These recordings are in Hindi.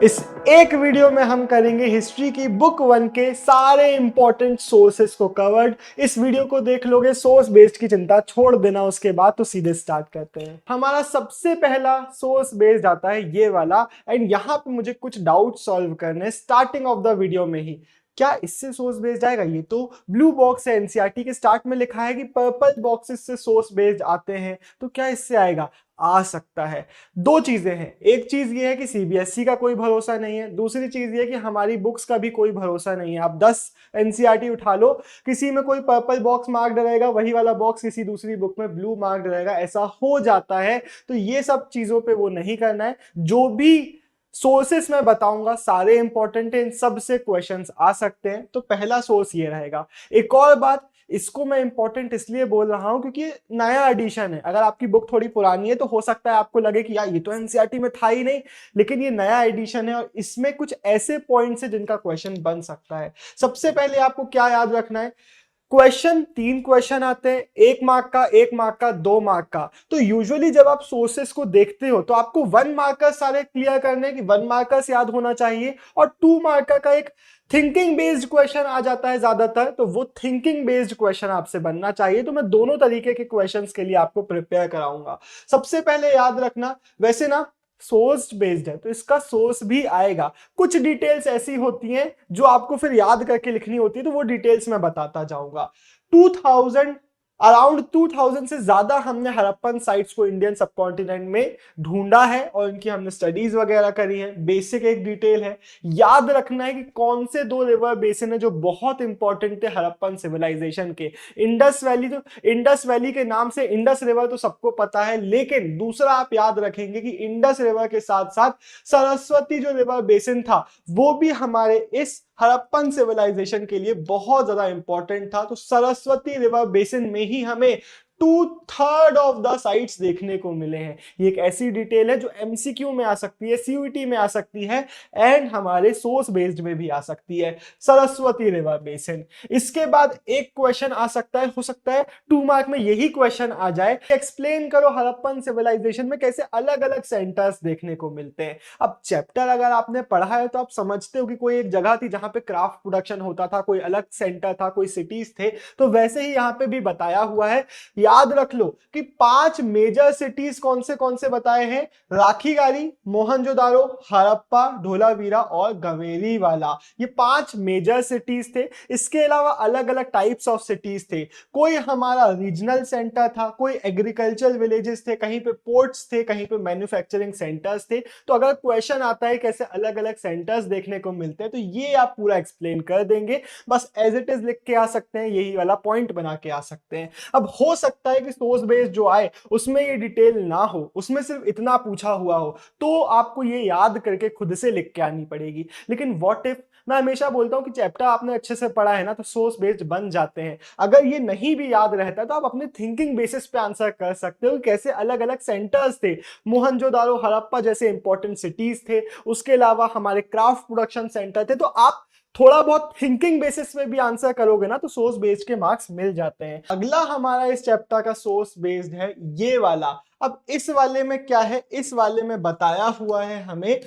इस एक वीडियो में हम करेंगे हिस्ट्री की बुक 1 के सारे इंपॉर्टेंट सोर्सेस को कवर्ड। इस वीडियो को देख लोगे, सोर्स बेस्ड की चिंता छोड़ देना उसके बाद। तो सीधे स्टार्ट करते हैं। हमारा सबसे पहला सोर्स बेस्ड आता है ये वाला, एंड यहां पे मुझे कुछ डाउट सॉल्व करने स्टार्टिंग ऑफ द वीडियो में ही। क्या इससे सोर्स बेस्ड आएगा? ये तो ब्लू बॉक्स है, एनसीईआरटी के स्टार्ट में लिखा है कि पर्पल बॉक्सेस से सोर्स बेस्ड आते हैं, तो क्या इससे आएगा? आ सकता है। दो चीजें हैं, एक चीज ये है कि सीबीएसई का कोई भरोसा नहीं है, दूसरी चीज ये है कि हमारी बुक्स का भी कोई भरोसा नहीं है। आप 10 एनसीईआरटी उठा लो, किसी में कोई पर्पल बॉक्स मार्क्ड रहेगा, वही वाला बॉक्स किसी दूसरी बुक में ब्लू मार्क्ड रहेगा, ऐसा हो जाता है। तो ये सब चीजों पे वो नहीं करना है। जो भी सोर्सेस मैं बताऊंगा सारे इंपॉर्टेंट है, इन सब से क्वेश्चंस आ सकते हैं। तो पहला सोर्स ये रहेगा। एक और बात, इसको मैं इंपॉर्टेंट इसलिए बोल रहा हूं क्योंकि नया एडिशन है। अगर आपकी बुक थोड़ी पुरानी है तो हो सकता है आपको लगे कि यार ये तो एनसीईआरटी में था ही नहीं, लेकिन ये नया एडिशन है और इसमें कुछ ऐसे पॉइंट्स है जिनका क्वेश्चन बन सकता है। सबसे पहले आपको क्या याद रखना है, क्वेश्चन 3 क्वेश्चन आते हैं, 1 मार्क का, 1 मार्क का, 2 मार्क का। तो यूजुअली जब आप सोर्सेस को देखते हो तो आपको 1 मार्कर्स सारे क्लियर करने की, 1 मार्कर्स याद होना चाहिए, और 2 मार्कर का एक थिंकिंग बेस्ड क्वेश्चन आ जाता है ज्यादातर। तो वो थिंकिंग बेस्ड क्वेश्चन आपसे बनना चाहिए। तो मैं दोनों तरीके के क्वेश्चंस के लिए आपको प्रिपेयर कराऊंगा। सबसे पहले याद रखना, वैसे ना सोर्स बेस्ड है तो इसका सोर्स भी आएगा। कुछ डिटेल्स ऐसी होती हैं जो आपको फिर याद करके लिखनी होती है, तो वो डिटेल्स मैं बताता जाऊंगा। 2000 अराउंड 2000 से ज्यादा हमने हड़प्पन साइट्स को इंडियन सबकॉन्टिनेंट में ढूंढा है और इनकी हमने स्टडीज वगैरह करी है। बेसिक एक डिटेल है, याद रखना है कि कौन से 2 रिवर बेसिन है जो बहुत इंपॉर्टेंट थे हड़प्पन सिविलाइजेशन के। इंडस वैली, तो इंडस वैली के नाम से इंडस रिवर तो सबको पता है, लेकिन दूसरा आप याद रखेंगे कि इंडस रिवर के साथ साथ सरस्वती जो रिवर बेसिन था वो भी हमारे इस हड़प्पन सिविलाइजेशन के लिए बहुत ज्यादा इंपॉर्टेंट था। तो सरस्वती रिवर बेसिन में ही हमें 2/3 ऑफ द साइट्स देखने को मिले हैं। ये एक ऐसी डिटेल है जो एमसीक्यू में आ सकती है, सीयूईटी में आ सकती है, एंड हमारे सोर्स बेस्ड में भी आ सकती है। Saraswati river basin. इसके बाद एक क्वेश्चन आ सकता है, हो सकता है 2 मार्क में यही क्वेश्चन आ जाए, एक्सप्लेन करो हड़प्पन सिविलाइजेशन में कैसे अलग अलग सेंटर्स देखने को मिलते हैं। अब चैप्टर अगर आपने पढ़ा है तो आप समझते हो कि कोई एक जगह थी जहां पे क्राफ्ट प्रोडक्शन होता था, कोई अलग सेंटर था, कोई सिटीज थे। तो वैसे ही यहां पे भी बताया हुआ है। याद रख लो कि 5 मेजर सिटीज कौन से बताए हैं, राखीगढ़ी, मोहनजोदारो, हड़प्पा, धोलावीरा और गवेरी वाला। ये 5 मेजर सिटीज थे। इसके अलावा अलग अलग टाइप्स ऑफ सिटीज थे। कोई हमारा रीजनल सेंटर था, कोई एग्रीकल्चर विलेजेस थे, कहीं पे पोर्ट्स थे, कहीं पे मैन्युफैक्चरिंग सेंटर्स थे। तो अगर क्वेश्चन आता है कैसे अलग अलग सेंटर्स देखने को मिलते हैं तो ये आप पूरा एक्सप्लेन कर देंगे। बस एज इट इज लिख के आ सकते हैं, यही वाला पॉइंट बना के आ सकते हैं। अब हो सकता है कि सोर्स बेस्ड जो आए उसमें ये डिटेल ना हो, उसमें सिर्फ इतना पूछा हुआ हो, तो आपको ये याद करके खुद से लिख के आनी पड़ेगी। लेकिन व्हाट इफ, मैं हमेशा बोलता हूं कि चैप्टर आपने अच्छे से पढ़ा है ना तो सोर्स बेस्ड बन जाते हैं। अगर ये नहीं भी याद रहता तो आप अपने थिंकिंग बेसिस पे आंसर कर सकते हो कैसे अलग अलग सेंटर्स थे, मोहनजोदारो, हड़प्पा जैसे इंपॉर्टेंट सिटीज थे, उसके अलावा हमारे क्राफ्ट प्रोडक्शन सेंटर थे। तो आप थोड़ा बहुत थिंकिंग बेसिस में भी आंसर करोगे ना तो सोर्स बेस्ड के मार्क्स मिल जाते हैं। अगला हमारा इस चैप्टर का सोर्स बेस्ड है ये वाला। अब इस वाले में क्या है, इस वाले में बताया हुआ है हमें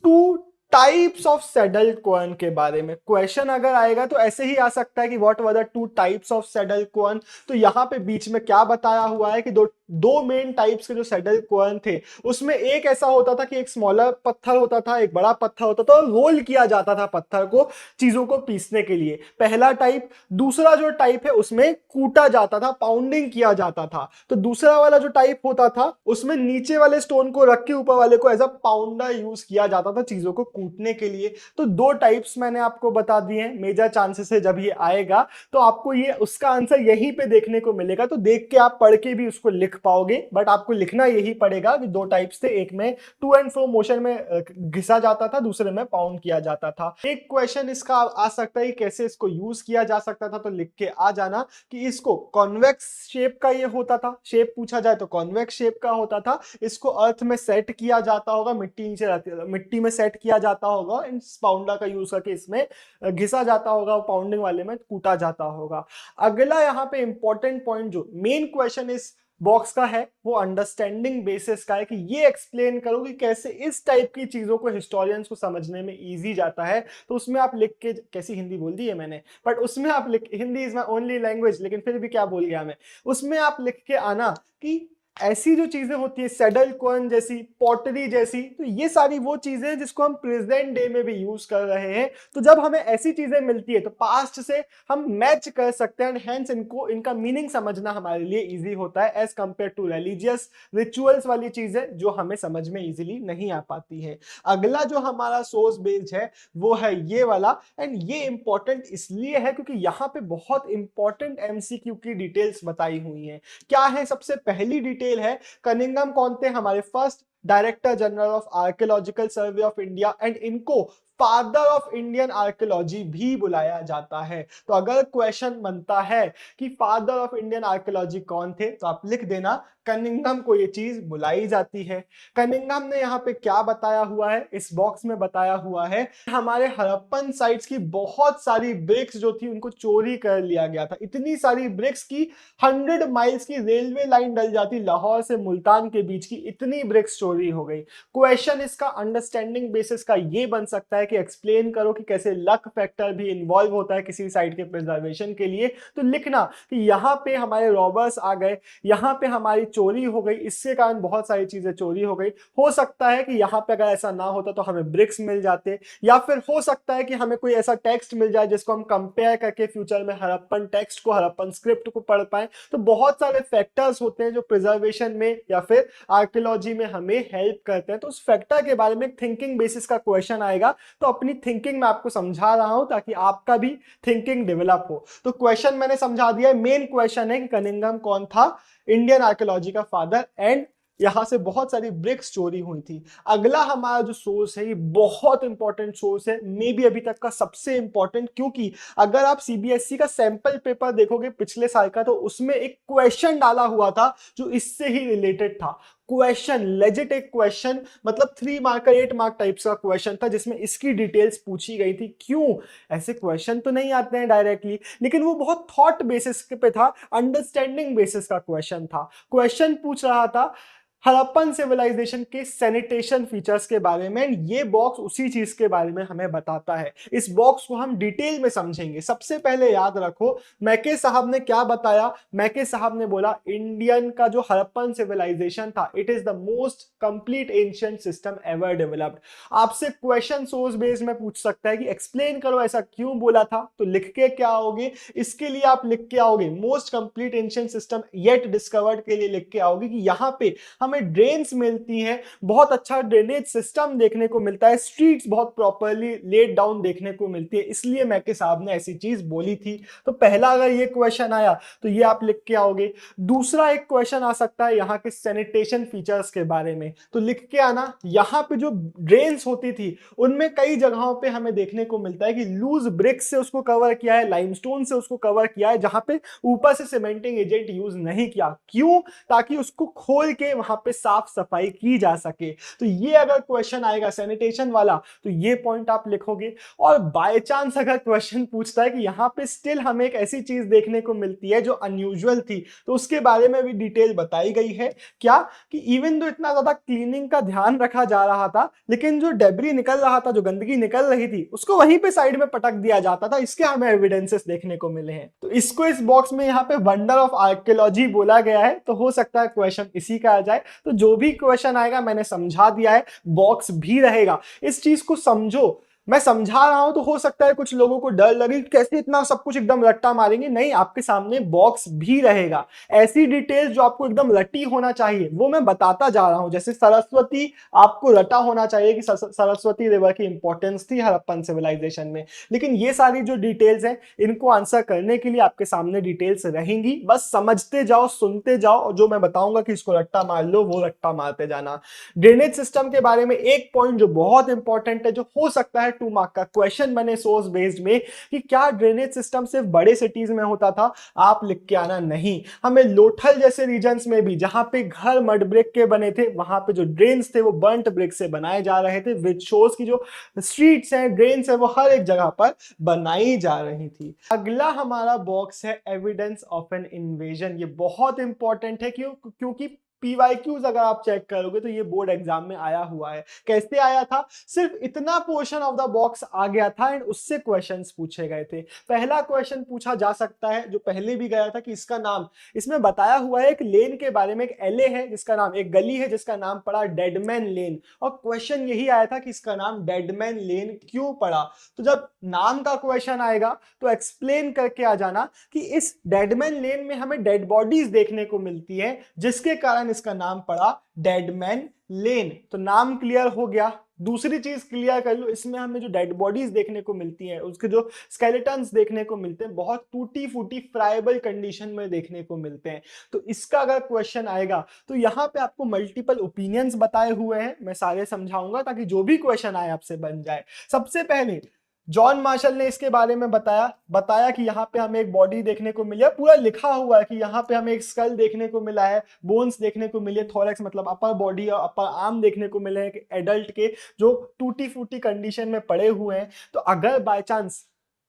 2 टाइप्स ऑफ सेडल कॉइन के बारे में। क्वेश्चन अगर आएगा तो ऐसे ही आ सकता है कि what were the 2 types of saddle coin. तो यहां पे बीच में क्या बताया हुआ है कि दो मेन टाइप्स के जो सेडल कॉइन थे उसमें एक ऐसा होता था कि एक स्मॉलर पत्थर होता था, एक बड़ा पत्थर होता था, और रोल किया जाता था पत्थर को चीजों को पीसने के लिए, पहला टाइप। दूसरा जो टाइप है उसमें कूटा जाता था, पाउंडिंग किया जाता था। तो दूसरा वाला जो टाइप होता था उसमें नीचे वाले स्टोन को रख के ऊपर वाले को एज अ पाउंडर यूज किया जाता था चीजों को कूटने के लिए। तो 2 टाइप्स मैंने आपको बता दिए हैं। मेजर चांसेस है जब ये आएगा तो आपको ये उसका आंसर यहीं पे देखने को मिलेगा, तो देख के आप पढ़ के भी उसको लिख पाओगे, बट आपको लिखना यही पड़ेगा कि 2 टाइप्स थे, एक में टू एंड फ्रो मोशन में घिसा जाता था, दूसरे में पाउंड किया जाता था। एक क्वेश्चन इसका आ सकता है कैसे इसको यूज किया जा सकता था, तो लिख के आ जाना कि इसको कॉन्वेक्स शेप का ये होता था, शेप पूछा जाए तो कॉन्वेक्स शेप का होता था। इसको अर्थ में सेट किया जाता होगा, मिट्टी नीचे रहती है, मिट्टी में सेट किया जाता होगा, इन पाउंडर का यूज करके इसमें घिसा जाता होगा, पाउंडिंग वाले में कूटा जाता होगा। अगला यहाँ पे इंपॉर्टेंट पॉइंट जो मेन क्वेश्चन इस बॉक्स का है वो अंडरस्टैंडिंग बेसिस का है कि ये एक्सप्लेन करो कि कैसे इस टाइप की चीजों को हिस्टोरियंस को समझने में इजी जाता है। तो उसमें आप लिख के, कैसी हिंदी बोल दी है मैंने, बट उसमें आप लिख, Hindi is my only language, लेकिन फिर भी क्या बोल गया मैं, उसमें आप लिख के आना कि ऐसी जो चीजें होती है सैडल कॉइन जैसी, पॉटरी जैसी, तो ये सारी वो चीजें हैं जिसको हम प्रेजेंट डे में भी यूज कर रहे हैं। तो जब हमें ऐसी चीजें मिलती है तो पास्ट से हम मैच कर सकते हैं, हेंस इनको, इनका मीनिंग समझना हमारे लिए इजी होता है as compare to religious rituals वाली चीजें जो हमें समझ में इजीली नहीं आ पाती है। अगला जो हमारा सोर्स बेस्ड है वो है ये वाला, एंड ये इंपॉर्टेंट इसलिए है क्योंकि यहाँ पे बहुत इंपॉर्टेंट एमसीक्यू की डिटेल्स बताई हुई हैं। क्या है, सबसे पहली डिटेल है, कनिंघम कौन थे, हमारे first director general of archaeological survey of India, and इनको फादर ऑफ इंडियन आर्कियोलॉजी भी बुलाया जाता है। तो अगर क्वेश्चन बनता है कि फादर ऑफ इंडियन आर्कियोलॉजी कौन थे, तो आप लिख देना कनिंघम को ये चीज बुलाई जाती है। कनिंघम ने यहाँ पे क्या बताया हुआ है, इस बॉक्स में बताया हुआ है हमारे हड़प्पन साइट्स की बहुत सारी ब्रिक्स जो थी उनको चोरी कर लिया गया था। इतनी सारी ब्रिक्स की 100 माइल्स की रेलवे लाइन डल जाती लाहौर से मुल्तान के बीच की, इतनी ब्रिक्स चोरी हो गई। क्वेश्चन इसका अंडरस्टैंडिंग बेसिस का ये बन सकता है कि एक्सप्लेन करो कि कैसे लक फैक्टर भी इन्वॉल्व होता है किसी साइट के प्रिजर्वेशन के लिए। तो लिखना कि यहाँ पे हमारे रॉबर्स आ गए, यहाँ पे हमारी चोरी हो गई, इसके कारण बहुत सारी चीजें चोरी हो गई। हो सकता है कि यहाँ पे अगर ऐसा ना होता तो हमें ब्रिक्स मिल जाते, या फिर हो सकता है कि हमें कोई ऐसा टेक्स्ट मिल जाए जिसको हम कंपेयर करके फ्यूचर में हड़प्पन टेक्स्ट को, हड़प्पन स्क्रिप्ट को पढ़ पाए। तो बहुत सारे फैक्टर्स होते हैं जो प्रिजर्वेशन में या फिर आर्कियोलॉजी में हमें हेल्प करते हैं। तो उस फैक्टर के बारे में थिंकिंग बेसिस का क्वेश्चन आएगा, तो अपनी थिंकिंग में आपको समझा रहा हूं ताकि आपका भी थिंकिंग डेवलप हो। तो क्वेश्चन मैंने समझा दिया है, मेन क्वेश्चन है कि कनिंघम कौन था, इंडियन आर्कियोलॉजी का फादर, एंड यहां से बहुत सारी ब्रिक्स चोरी हुई थी। अगला हमारा जो सोर्स है ये बहुत इंपॉर्टेंट सोर्स है, मे बी अभी तक का सबसे इंपॉर्टेंट, क्योंकि अगर आप सीबीएसई का सैंपल पेपर देखोगे पिछले साल का, तो उसमें एक क्वेश्चन डाला हुआ था जो इससे ही रिलेटेड था। क्वेश्चन लेजिट एक क्वेश्चन, मतलब 3 मार्क का 8 मार्क टाइप्स का क्वेश्चन था जिसमें इसकी डिटेल्स पूछी गई थी। क्यों, ऐसे क्वेश्चन तो नहीं आते हैं डायरेक्टली, लेकिन वो बहुत थॉट बेसिस पे था, अंडरस्टैंडिंग बेसिस का क्वेश्चन था। क्वेश्चन पूछ रहा था हड़प्पन सिविलाइजेशन के सैनिटेशन फीचर्स के बारे में, ये बॉक्स उसी चीज के बारे में हमें बताता है। इस बॉक्स को हम डिटेल में समझेंगे। सबसे पहले याद रखो मैके साहब ने क्या बताया, मैके साहब ने बोला इंडियन का जो हड़प्पन सिविलाइजेशन था, it is the most complete ancient system ever developed. आपसे क्वेश्चन सोर्स बेस में पूछ सकता है कि एक्सप्लेन करो ऐसा क्यों बोला था, तो लिख के क्या आओगे, इसके लिए आप लिख के आओगे most complete ancient system yet discovered के लिए लिख के आओगे कि यहां पे हमें ड्रेन्स मिलती हैं, बहुत अच्छा ड्रेनेज सिस्टम देखने को मिलता है, स्ट्रीट्स बहुत प्रॉपर्ली लेड डाउन देखने को मिलती है, इसलिए मैके साहब ने ऐसी चीज बोली थी। तो पहला अगर ये क्वेश्चन आया तो ये आप लिख के आओगे। दूसरा एक क्वेश्चन आ सकता है यहाँ के सैनिटेशन फीचर्स के बारे में, तो लिख के आना यहाँ पे जो ड्रेन्स होती थी उनमें कई जगहों पे हमें देखने को मिलता है कि लूज ब्रिक्स से उसको कवर किया है, लाइमस्टोन से उसको कवर किया है, जहां पे ऊपर से सीमेंटिंग एजेंट यूज नहीं किया। क्यों, ताकि उसको खोल के वहां पे साफ सफाई की जा सके। तो ये अगर क्वेश्चन आएगा सैनिटेशन वाला तो ये पॉइंट आप लिखोगे। और बाय चांस अगर क्वेश्चन पूछता है कि यहाँ पे स्टिल हमें एक ऐसी चीज देखने को मिलती है जो अनयूजुअल थी, तो उसके बारे में भी डिटेल बताई गई है। क्या कि इवन दो इतना ज्यादा क्लीनिंग का ध्यान रखा जा रहा था, लेकिन जो डेब्री निकल रहा था, जो गंदगी निकल रही थी, उसको वहीं पे साइड में पटक दिया जाता था। इसके हमें एविडेंसेस देखने को मिले हैं। तो इसको इस बॉक्स में यहाँ पे वंडर ऑफ आर्कियोलॉजी बोला गया है, तो हो सकता है क्वेश्चन इसी का आ जाए। तो जो भी क्वेश्चन आएगा मैंने समझा दिया है, बॉक्स भी रहेगा, इस चीज को समझो। मैं समझा रहा हूं तो हो सकता है कुछ लोगों को डर लगे कैसे इतना सब कुछ एकदम रट्टा मारेंगे, नहीं, आपके सामने बॉक्स भी रहेगा। ऐसी डिटेल्स जो आपको एकदम रट्टी होना चाहिए वो मैं बताता जा रहा हूं। जैसे सरस्वती आपको रटा होना चाहिए कि सरस्वती रिवर की इंपॉर्टेंस थी हड़प्पन सिविलाइजेशन में, लेकिन ये सारी जो डिटेल्स हैं इनको आंसर करने के लिए आपके सामने डिटेल्स रहेंगी। बस समझते जाओ, सुनते जाओ, और जो मैं बताऊंगा कि इसको रट्टा मार लो वो रट्टा मारते जाना। ड्रेनेज सिस्टम के बारे में एक पॉइंट जो बहुत इंपॉर्टेंट है, जो हो सकता है 2 मार्क का क्वेश्चन बने सोर्स बेस्ड में कि क्या ड्रेनेज सिस्टम सिर्फ बड़े सिटीज में होता था, आप लिख के आना नहीं। हमें लोथल जैसे रीजन्स में भी जहां पे घर मड ब्रिक के बने थे, वहां पे जो ड्रेन्स थे वो बर्न्ट ब्रिक से बनाए जा रहे थे, विच शोज की जो स्ट्रीट्स हैं, ड्रेन्स है, वो हर एक जगह पर बनाई जा रही थी। अगला हमारा बॉक्स है एविडेंस ऑफ एन इन्वेजन। ये बहुत इंपॉर्टेंट है क्योंकि पीवाईक्यूज अगर आप चेक करोगे तो ये बोर्ड एग्जाम में आया हुआ है। कैसे आया था? सिर्फ इतना पोर्शन ऑफ द बॉक्स आ गया था एंड उससे क्वेश्चंस पूछे गए थे। पहला क्वेश्चन पूछा जा सकता है जो पहले भी गया था कि इसका नाम, इसमें बताया हुआ है एक लेन के बारे में, एक एले है जिसका नाम, एक गली है जिसका नाम पड़ा डेडमैन लेन, और क्वेश्चन यही आया था कि इसका नाम डेडमैन लेन क्यों पड़ा। तो जब नाम का क्वेश्चन आएगा तो एक्सप्लेन करके आ जाना कि इस डेडमैन लेन में हमें डेड बॉडीज देखने को मिलती है जिसके कारण इसका नाम पड़ा डेडमैन लेन। तो नाम क्लियर हो गया। दूसरी चीज क्लियर कर लो, इसमें हमें जो डेड बॉडीज देखने को मिलती हैं, उसके जो स्केलेटन्स देखने को मिलते हैं, बहुत टूटी फूटी फ्राइबल कंडीशन में देखने को मिलते हैं। तो इसका अगर क्वेश्चन आएगा तो यहाँ पे आपको मल्टीपल ओपिनियंस बताए हुए हैं, मैं सारे समझाऊंगा ताकि जो भी क्वेश्चन आए आपसे बन जाए। सबसे पहले जॉन मार्शल ने इसके बारे में बताया कि यहाँ पे हमें एक बॉडी देखने को मिली है, पूरा लिखा हुआ है कि यहाँ पे हमें एक स्कल देखने को मिला है, बोन्स देखने को मिले, थोरैक्स मतलब अपर बॉडी और अपर आर्म देखने को मिले हैं एडल्ट के जो टूटी फूटी कंडीशन में पड़े हुए हैं। तो अगर बाय चांस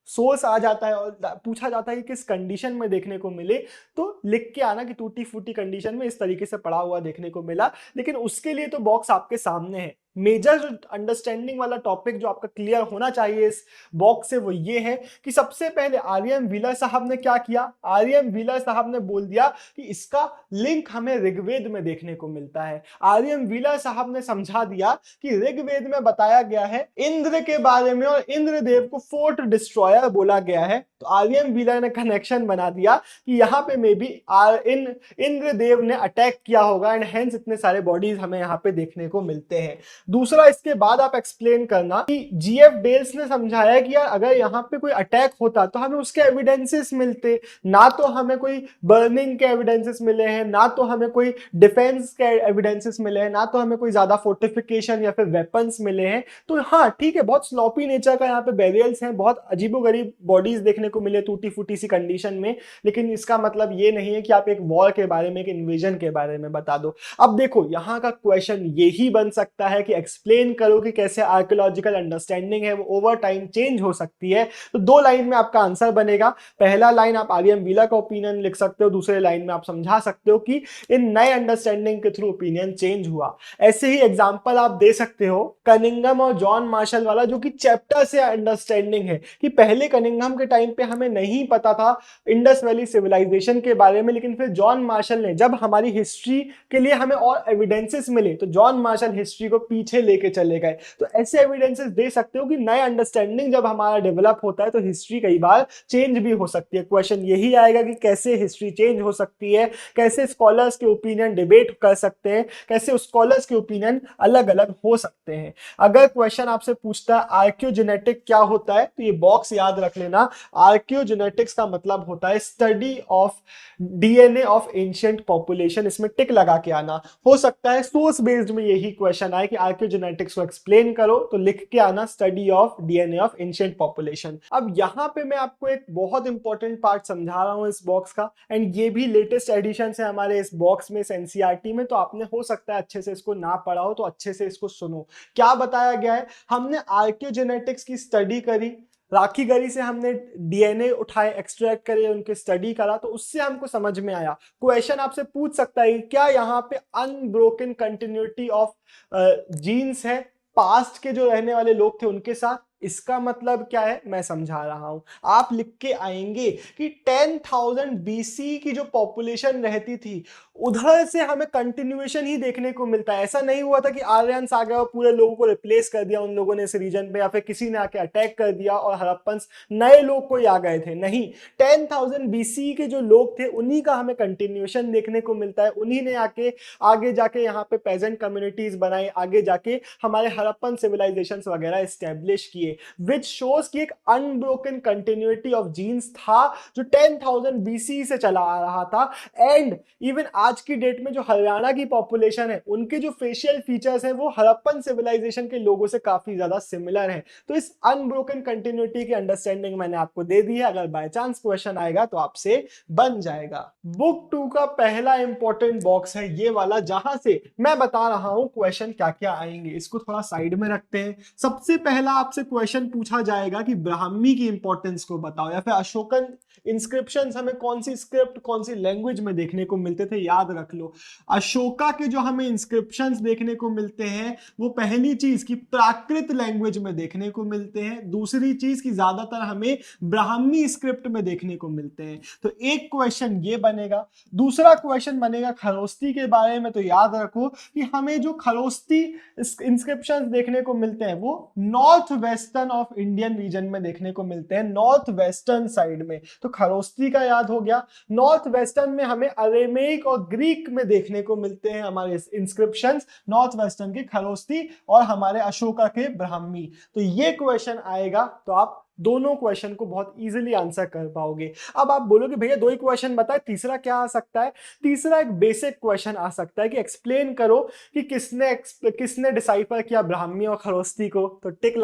सोर्स आ जाता है और पूछा जाता है कि किस कंडीशन में देखने को मिले, तो लिख के आना कि टूटी फूटी कंडीशन में इस तरीके से पड़ा हुआ देखने को मिला। लेकिन उसके लिए तो बॉक्स आपके सामने है। मेजर अंडरस्टैंडिंग वाला टॉपिक जो आपका क्लियर होना चाहिए इस बॉक्स से वो ये है कि सबसे पहले आर्यन व्हीलर साहब ने क्या किया, आर्यन व्हीलर साहब ने बोल दिया कि इसका लिंक हमें ऋग्वेद में देखने को मिलता है। आर्यन व्हीलर साहब ने समझा दिया कि ऋग्वेद में बताया गया है इंद्र के बारे में और इंद्रदेव को फोर्ट डिस्ट्रॉयर बोला गया है। तो आर्यन व्हीलर ने कनेक्शन बना दिया कि यहाँ पे मे बी इंद्रदेव ने अटैक किया होगा एंड हेंस इतने सारे बॉडीज हमें यहाँ पे देखने को मिलते हैं। दूसरा, इसके बाद आप एक्सप्लेन करना कि जीएफ डेल्स ने समझाया कि यार अगर यहाँ पे कोई अटैक होता तो हमें उसके एविडेंसेस मिलते, ना तो हमें कोई बर्निंग के एविडेंसेस मिले हैं, ना तो हमें कोई डिफेंस के एविडेंसेस मिले हैं, ना तो हमें कोई ज्यादा फोर्टिफिकेशन या फिर वेपन्स मिले हैं। तो हाँ ठीक है, बहुत स्लॉपी नेचर का यहाँ पे बेरियल्स हैं, बहुत अजीबोगरीब बॉडीज देखने को मिले टूटी फूटी सी कंडीशन में, लेकिन इसका मतलब ये नहीं है कि आप एक वॉर के बारे में, एक इन्वेजन के बारे में बता दो। अब देखो यहाँ का क्वेश्चन यही बन सकता है कि एक्सप्लेन करो कि कैसे आर्कियोलॉजिकल अंडरस्टैंडिंग है वो ओवर टाइम चेंज हो सकती है। तो 2 लाइन में आपका आंसर बनेगा। पहला लाइन आप आर्यन व्हीलर का ओपिनियन लिख सकते हो, दूसरे लाइन में आप समझा सकते हो कि इन नए अंडरस्टैंडिंग के थ्रू ओपिनियन चेंज हुआ। ऐसे ही एग्जांपल आप दे सकते हो कनिंघम और जॉन मार्शल वाला, जो कि चैप्टर से अंडरस्टैंडिंग है कि पहले कनिंघम के टाइम पे हमें नहीं पता था इंडस वैली सिविलाइजेशन के बारे में, लेकिन फिर जॉन मार्शल ने, जब हमारी हिस्ट्री के लिए हमें और एविडेंसेस मिले तो जॉन मार्शल हिस्ट्री को पीछे लेके चले गए। तो ऐसे एविडेंसेस दे सकते हो कि नए अंडरस्टैंडिंग जब हमारा डेवलप होता है तो हिस्ट्री कई बार चेंज भी हो सकती है। क्वेश्चन यही आएगा कि कैसे हिस्ट्री चेंज हो सकती है, कैसे स्कॉलर्स के ओपिनियन डिबेट कर सकते हैं, कैसे स्कॉलर्स के ओपिनियन अलग अलग हो सकते हैं। अगर क्वेश्चन आपसे पूछता है आर्कियोजेनेटिक क्या होता है, तो ये बॉक्स याद रख लेना। आर्कियोजेनेटिक्स का मतलब होता है study of DNA of ancient population. इसमें टिक लगा के आना। हो सकता है सोर्स बेस्ड में यही क्वेश्चन आए कि आर्कियोजेनेटिक्स को एक्सप्लेन करो, तो लिख के आना study of DNA of ancient population. अब यहां पे मैं आपको एक बहुत इंपॉर्टेंट पार्ट समझा रहा हूं इस बॉक्स का, एंड ये भी लेटेस्ट एडिशन है हमारे इस बॉक्स में, इस एनसीईआरटी में, तो आपने हो सकता है अच्छे से इसको ना पढ़ा हो, तो अच्छे से इसको सुनो। क्या बताया गया है? हमने आर्कियोजेनेटिक्स की स्टडी करी, राखी गरी से हमने डीएनए उठाए, एक्सट्रैक्ट करे, उनके स्टडी करा, तो उससे हमको समझ में आया। क्वेश्चन आपसे पूछ सकता है क्या यहाँ पे अनब्रोकन कंटिन्यूटी ऑफ जीन्स है पास्ट के जो रहने वाले लोग थे उनके साथ? इसका मतलब क्या है मैं समझा रहा हूं। आप लिख के आएंगे कि 10,000 बीसी की जो पॉपुलेशन रहती थी उधर से हमें कंटिन्यूएशन ही देखने को मिलता है। ऐसा नहीं हुआ था कि आर्यंस आ गए और पूरे लोगों को रिप्लेस कर दिया उन लोगों ने इस रीजन पे, या फिर किसी ने आके अटैक कर दिया और हड़प्पन्स नए लोग कोई आ गए थे। नहीं, 10,000 बीसी के जो लोग थे उन्हीं का हमें कंटिन्यूएशन देखने को मिलता है। उन्हीं ने आके आगे जाके यहाँ पे पेजेंट कम्युनिटीज बनाई, आगे जाके हमारे हड़प्पन सिविलाइजेशन वगैरह स्टैब्लिश किए। है, विच शोज कि एक अनब्रोकन कंटिन्यूटी ऑफ जीन्स था जो 10,000 BC से चला आ रहा था। एंड इवन आज की डेट में जो हरियाणा की पॉपुलेशन है उनके जो फेशियल फीचर्स हैं वो हड़प्पन सिविलाइजेशन के लोगों से काफी ज्यादा सिमिलर हैं। तो इस अनब्रोकन कंटिन्यूटी की अंडरस्टैंडिंग मैंने आपको दे दी है, अगर बाय चांस क्वेश्चन आएगा तो आपसे बन जाएगा। बुक 2 का पहला इंपॉर्टेंट बॉक्स है ये वाला, जहां से मैं बता रहा हूं क्वेश्चन क्या क्या आएंगे। इसको थोड़ा साइड में रखते हैं। सबसे पहला आपसे क्वेश्चन पूछा जाएगा कि ब्राह्मी की इंपॉर्टेंस को बताओ, या फिर अशोकन इंस्क्रिप्शंस हमें कौन सी स्क्रिप्ट कौन सी लैंग्वेज में देखने को मिलते थे, याद रख लो। अशोका के जो हमें इंस्क्रिप्शंस देखने को मिलते हैं वो पहली चीज की प्राकृत लैंग्वेज में देखने को मिलते हैं, दूसरी चीज की ज्यादातर हमें ब्राह्मी स्क्रिप्ट में देखने को मिलते हैं। तो एक क्वेश्चन ये बनेगा। दूसरा क्वेश्चन बनेगा खरोस्ती के बारे में। तो याद रखो कि हमें जो खरोस्ती इंस्क्रिप्शंस देखने को मिलते हैं वो north western of Indian reason में देखने को मिलते हैं, नॉर्थ वेस्टर्न साइड में। तो खरोस्ती का याद हो गया। नॉर्थ वेस्टर्न में हमें अरेमेइक और ग्रीक में देखने को मिलते हैं हमारे इंस्क्रिप्शंस, नॉर्थ वेस्टर्न के खरोस्ती और हमारे अशोका के ब्राह्मी। तो ये क्वेश्चन आएगा तो आप दोनों क्वेश्चन को बहुत इजीली आंसर कर पाओगे। अब आप बोलोगे भैया दो ही क्वेश्चन बताए, तीसरा क्या आ सकता है? तीसरा एक बेसिक क्वेश्चन आ सकता है कि एक्सप्लेन करो कि किसने डिसाइफर किया ब्राह्मी और खरोस्ती को। तो टिक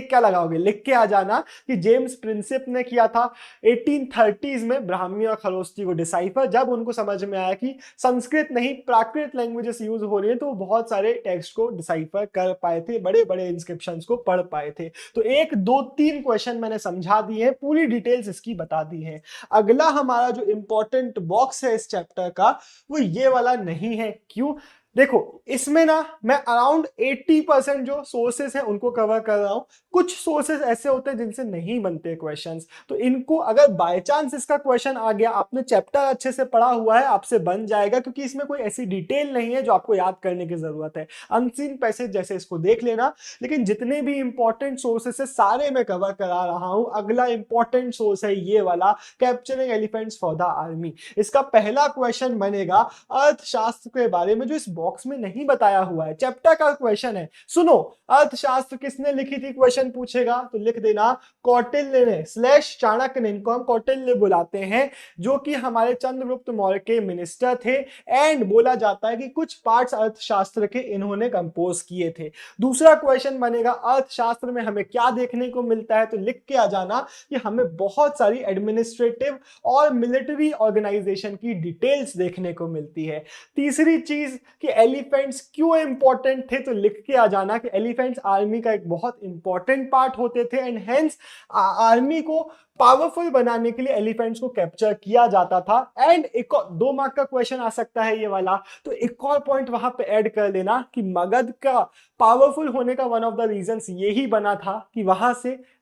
क्या लगाओगे? लिख के आ जाना कि जेम्स प्रिंसिप ने किया था 1830s में ब्राह्मी और खरोस्ती को डिसाइफर, जब उनको समझ में आया कि संस्कृत नहीं प्राकृत लैंग्वेजेस यूज हो रही है, तो वो बहुत सारे टेक्स्ट को डिसाइफर कर पाए थे, बड़े बड़े इंस्क्रिप्शंस को पढ़ पाए थे। तो 1 2 3 क्वेश्चन मैंने समझा दिए हैं, पूरी डिटेल्स इसकी बता दी है। अगला हमारा जो इंपॉर्टेंट बॉक्स है इस चैप्टर का वो ये वाला नहीं है। क्यों? देखो इसमें ना मैं अराउंड 80% जो सोर्सेस हैं उनको कवर कर रहा हूं। कुछ सोर्सेस ऐसे होते हैं जिनसे नहीं बनते क्वेश्चंस, तो इनको अगर बाय चांस इसका क्वेश्चन आ गया, आपने चैप्टर अच्छे से पढ़ा हुआ है, आपसे बन जाएगा, क्योंकि इसमें कोई ऐसी डिटेल नहीं है जो आपको याद करने की जरूरत है। अनसीन पैसेज जैसे इसको देख लेना, लेकिन जितने भी इंपॉर्टेंट सोर्सेस है सारे मैं कवर करा रहा हूं। अगला इंपॉर्टेंट सोर्स है ये वाला, capturing elephants for the army. इसका पहला क्वेश्चन बनेगा अर्थशास्त्र के बारे में, जो इस बॉक्स में नहीं बताया हुआ है, चैप्टर का क्वेश्चन है। सुनो, अर्थशास्त्र किसने लिखी थी क्वेश्चन पूछेगा तो लिख देना कौटिल्य ने / चाणक्य ने। इनको हम कौटिल्य बुलाते हैं, जो कि हमारे चंद्रगुप्त मौर्य के मिनिस्टर थे। एंड बोला जाता है कि कुछ पार्ट्स अर्थशास्त्र के इन्होंने कंपोज किए थे। दूसरा क्वेश्चन बनेगा अर्थशास्त्र में हमें क्या देखने को मिलता है, तो लिख के आ जाना कि हमें बहुत सारी एडमिनिस्ट्रेटिव और मिलिट्री ऑर्गेनाइजेशन की डिटेल्स देखने को मिलती है। तीसरी चीज कि एलिफेंट्स क्यों इंपॉर्टेंट थे, तो लिख के आ जाना कि एलिफेंट्स आर्मी का एक बहुत इंपॉर्टेंट पार्ट होते थे, एंड हेंस आर्मी को पावरफुल बनाने के लिए एलिफेंट्स को कैप्चर किया जाता था। एंड एक 2 मार्क का क्वेश्चन आ सकता है ये वाला, तो एक और पॉइंट वहां पे ऐड कर देना कि मगध का पावरफुल होने का वन ऑफ द रीजंस यही बना था कि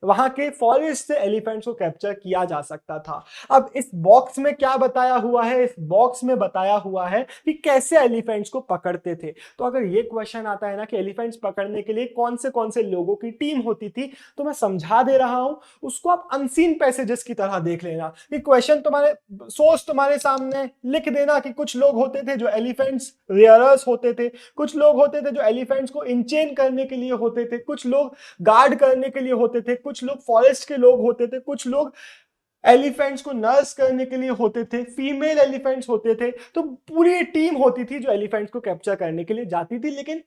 वहां के फॉरेस्ट से एलिफेंट्स को कैप्चर किया जा सकता था। अब इस बॉक्स में क्या बताया हुआ है? इस बॉक्स में बताया हुआ है कि कैसे एलिफेंट्स को पकड़ते थे। तो अगर ये क्वेश्चन आता है ना कि एलिफेंट्स पकड़ने के लिए कौन से लोगों की टीम होती थी, तो मैं समझा दे रहा हूं, उसको आप अनसीन पैसेजेस की तरह देख लेना कि क्वेश्चन तुम्हारे सामने लिख देना कि कुछ लोग होते थे जो एलिफेंट्स रेयरर्स होते थे, कुछ लोग होते थे जो एलिफेंट्स को इनचेन करने के लिए होते थे, कुछ लोग गार्ड करने के लिए होते थे, कुछ लोग फॉरेस्ट के लोग होते थे, कुछ लोग एलिफेंट्स को नर्स करने के लिए होते थे, फीमेल एलिफेंट्स होते थे। तो पूरी टीम होती थी जो एलिफेंट्स को कैप्चर करने के लिए जाती थी। लेकिन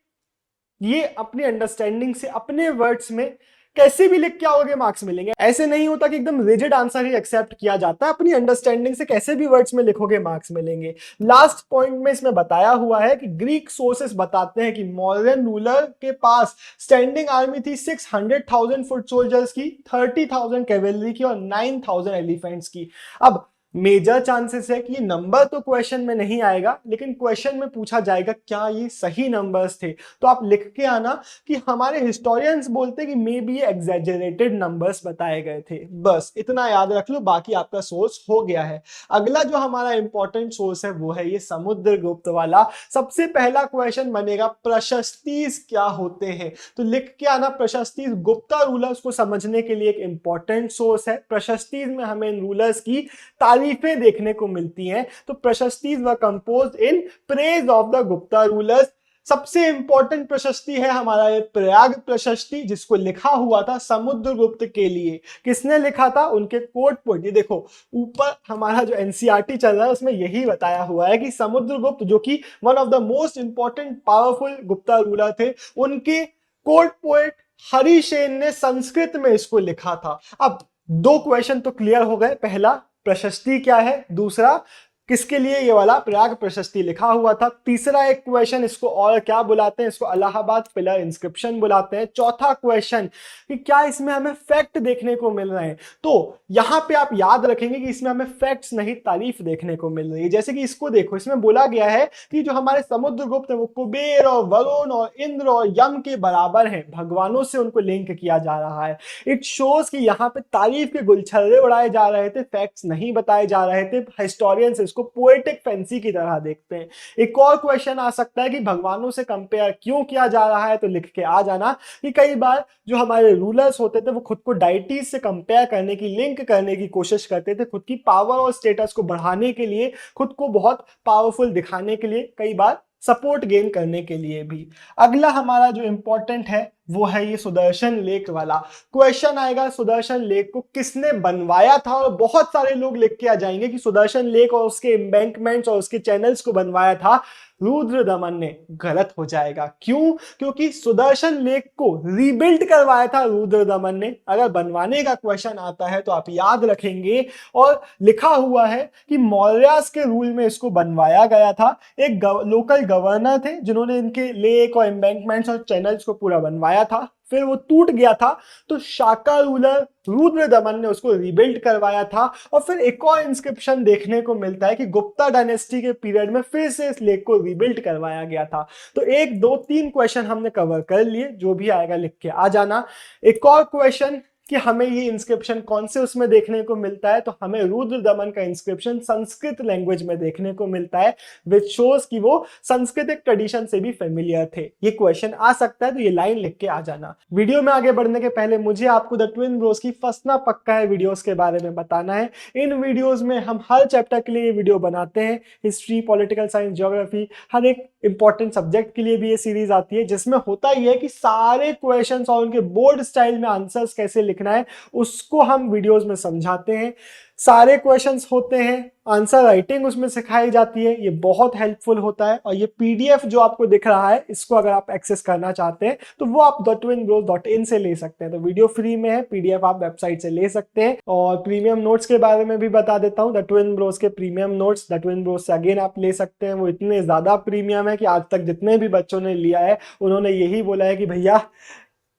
ये अपनी अंडरस्टैंडिंग से अपने वर्ड्स में कैसे भी लिख के आओगे मार्क्स मिलेंगे। ऐसे नहीं होता कि एकदम रिजिड आंसर ही एक्सेप्ट किया जाता है, अपनी अंडरस्टैंडिंग से कैसे भी वर्ड्स में लिखोगे मार्क्स मिलेंगे। लास्ट पॉइंट में इसमें बताया हुआ है कि ग्रीक सोर्सेस बताते हैं कि मौर्यन रूलर के पास स्टैंडिंग आर्मी थी 600,000 फुट सोल्जर्स की, 30,000 कैवेलरी की और 9,000 एलिफेंट्स की। अब मेजर चांसेस है कि ये नंबर तो क्वेश्चन में नहीं आएगा, लेकिन क्वेश्चन में पूछा जाएगा क्या ये सही नंबर्स थे। तो आप लिख के आना कि हमारे हिस्टोरियंस बोलते हैं कि मे बी ये एग्जैजरेटेड नंबर्स बताए गए थे। बस इतना याद रख लो, बाकी आपका सोर्स हो गया है। अगला जो हमारा इंपॉर्टेंट सोर्स है वो है ये समुद्रगुप्त वाला। सबसे पहला क्वेश्चन बनेगा प्रशस्तिस क्या होते हैं, तो लिख के आना प्रशस्तिस गुप्ता रूलर्स को समझने के लिए एक इंपॉर्टेंट सोर्स है। प्रशस्तिस में हमें इन रूलर्स की तारीफें देखने को मिलती हैं। तो prashastis were composed in praise of the Gupta rulers. सबसे इंपॉर्टेंट प्रशस्ति है हमारा ये प्रयाग प्रशस्ति, जिसको लिखा हुआ था समुद्रगुप्त के लिए। किसने लिखा था? उनके कोर्ट पोएट। ये देखो ऊपर हमारा जो एनसीईआरटी चल रहा है उसमें यही बताया हुआ है कि समुद्रगुप्त, जो कि one of the most important powerful Gupta ruler थे, उनके कोर्ट पोएट हरिसेन ने संस्कृत में इसको लिखा था। अब दो क्वेश्चन तो क्लियर हो गए, पहला प्रशस्ति क्या है, दूसरा किसके लिए ये वाला प्रयाग प्रशस्ति लिखा हुआ था। तीसरा एक क्वेश्चन, इसको और क्या बुलाते हैं? इसको इलाहाबाद पिलर इंस्क्रिप्शन बुलाते हैं। चौथा क्वेश्चन कि क्या इसमें हमें फैक्ट देखने को मिल रहे हैं? तो यहां पे आप याद रखेंगे कि इसमें हमें फैक्ट्स नहीं तारीफ देखने को मिल रही है। जैसे कि इसको देखो, इसमें बोला गया है कि जो हमारे समुद्रगुप्त है वो कुबेर और वरुण और इंद्र और यम के बराबर हैं, भगवानों से उनको लिंक किया जा रहा है। इट शोज कि यहाँ पे तारीफ के गुलछर्रे उड़ाए जा रहे थे, फैक्ट्स नहीं बताए जा रहे थे। हिस्टोरियंस इसको पोएटिक फैंसी की तरह देखते हैं। एक और क्वेश्चन आ सकता है कि भगवानों से कंपेयर क्यों किया जा रहा है, तो लिख के आ जाना कि कई बार जो हमारे रूलर्स होते थे वो खुद को डाइटीज से कंपेयर करने की, लिंक करने की कोशिश करते थे, खुद की पावर और स्टेटस को बढ़ाने के लिए, खुद को बहुत पावरफुल दिखाने के लिए, कई बार सपोर्ट गेन करने के लिए भी। अगला हमारा जो इंपॉर्टेंट है वो है ये सुदर्शन लेक वाला क्वेश्चन आएगा। सुदर्शन लेक को किसने बनवाया था? और बहुत सारे लोग लिख के आ जाएंगे कि सुदर्शन लेक और उसके एम्बैंकमेंट्स और उसके चैनल्स को बनवाया था रुद्रदमन ने। गलत हो जाएगा। क्यों? क्योंकि सुदर्शन लेक को रीबिल्ड करवाया था रुद्रदमन ने। अगर बनवाने का क्वेश्चन आता है तो आप याद रखेंगे, और लिखा हुआ है कि मौर्यास के रूल में इसको बनवाया गया था। एक लोकल गवर्नर थे जिन्होंने इनके लेक और एम्बैंकमेंट्स और चैनल्स को पूरा बनवाया था, फिर वो टूट गया था, तो शाका रूलर रुद्रदमन ने उसको रीबिल्ड करवाया था। और फिर एक और इंस्क्रिप्शन देखने को मिलता है कि गुप्ता डायनेस्टी के पीरियड में फिर से इस लेक को रीबिल्ड करवाया गया था। तो 1 2 3 क्वेश्चन हमने कवर कर लिए, जो भी आएगा लिख के आ जाना। एक और क्वेश्चन कि हमें ये इंस्क्रिप्शन कौन से उसमें देखने को मिलता है, तो हमें रुद्रदमन का इंस्क्रिप्शन संस्कृत लैंग्वेज में देखने को मिलता है, विच शोज कि वो सांस्कृतिक ट्रेडिशन से भी फेमिलियर थे। ये क्वेश्चन आ सकता है, तो ये लाइन लिख के आ जाना। वीडियो में आगे बढ़ने के पहले मुझे आपको द ट्विन ब्रोस की फंसना पक्का है वीडियोस के बारे में बताना है। इन वीडियोस में हम हर चैप्टर के लिए ये वीडियो बनाते हैं, हिस्ट्री, पॉलिटिकल साइंस, ज्योग्राफी, हर एक इंपॉर्टेंट सब्जेक्ट के लिए भी ये सीरीज आती है, जिसमें होता ही है कि सारे क्वेश्चंस और उनके बोर्ड स्टाइल में आंसर्स कैसे लिखना है उसको हम वीडियोस में समझाते हैं। सारे क्वेश्चंस होते हैं, आंसर राइटिंग उसमें सिखाई जाती है, ये बहुत हेल्पफुल होता है। और ये पीडीएफ जो आपको दिख रहा है, इसको अगर आप एक्सेस करना चाहते हैं तो वो आप thetwinbros.in से ले सकते हैं। तो वीडियो फ्री में है, पीडीएफ आप वेबसाइट से ले सकते हैं। और प्रीमियम नोट्स के बारे में भी बता देता हूँ। द ट्विन ब्रोस के premium notes the twin Bros से अगेन आप ले सकते हैं। वो इतने ज्यादा प्रीमियम है कि आज तक जितने भी बच्चों ने लिया है उन्होंने यही बोला है कि भैया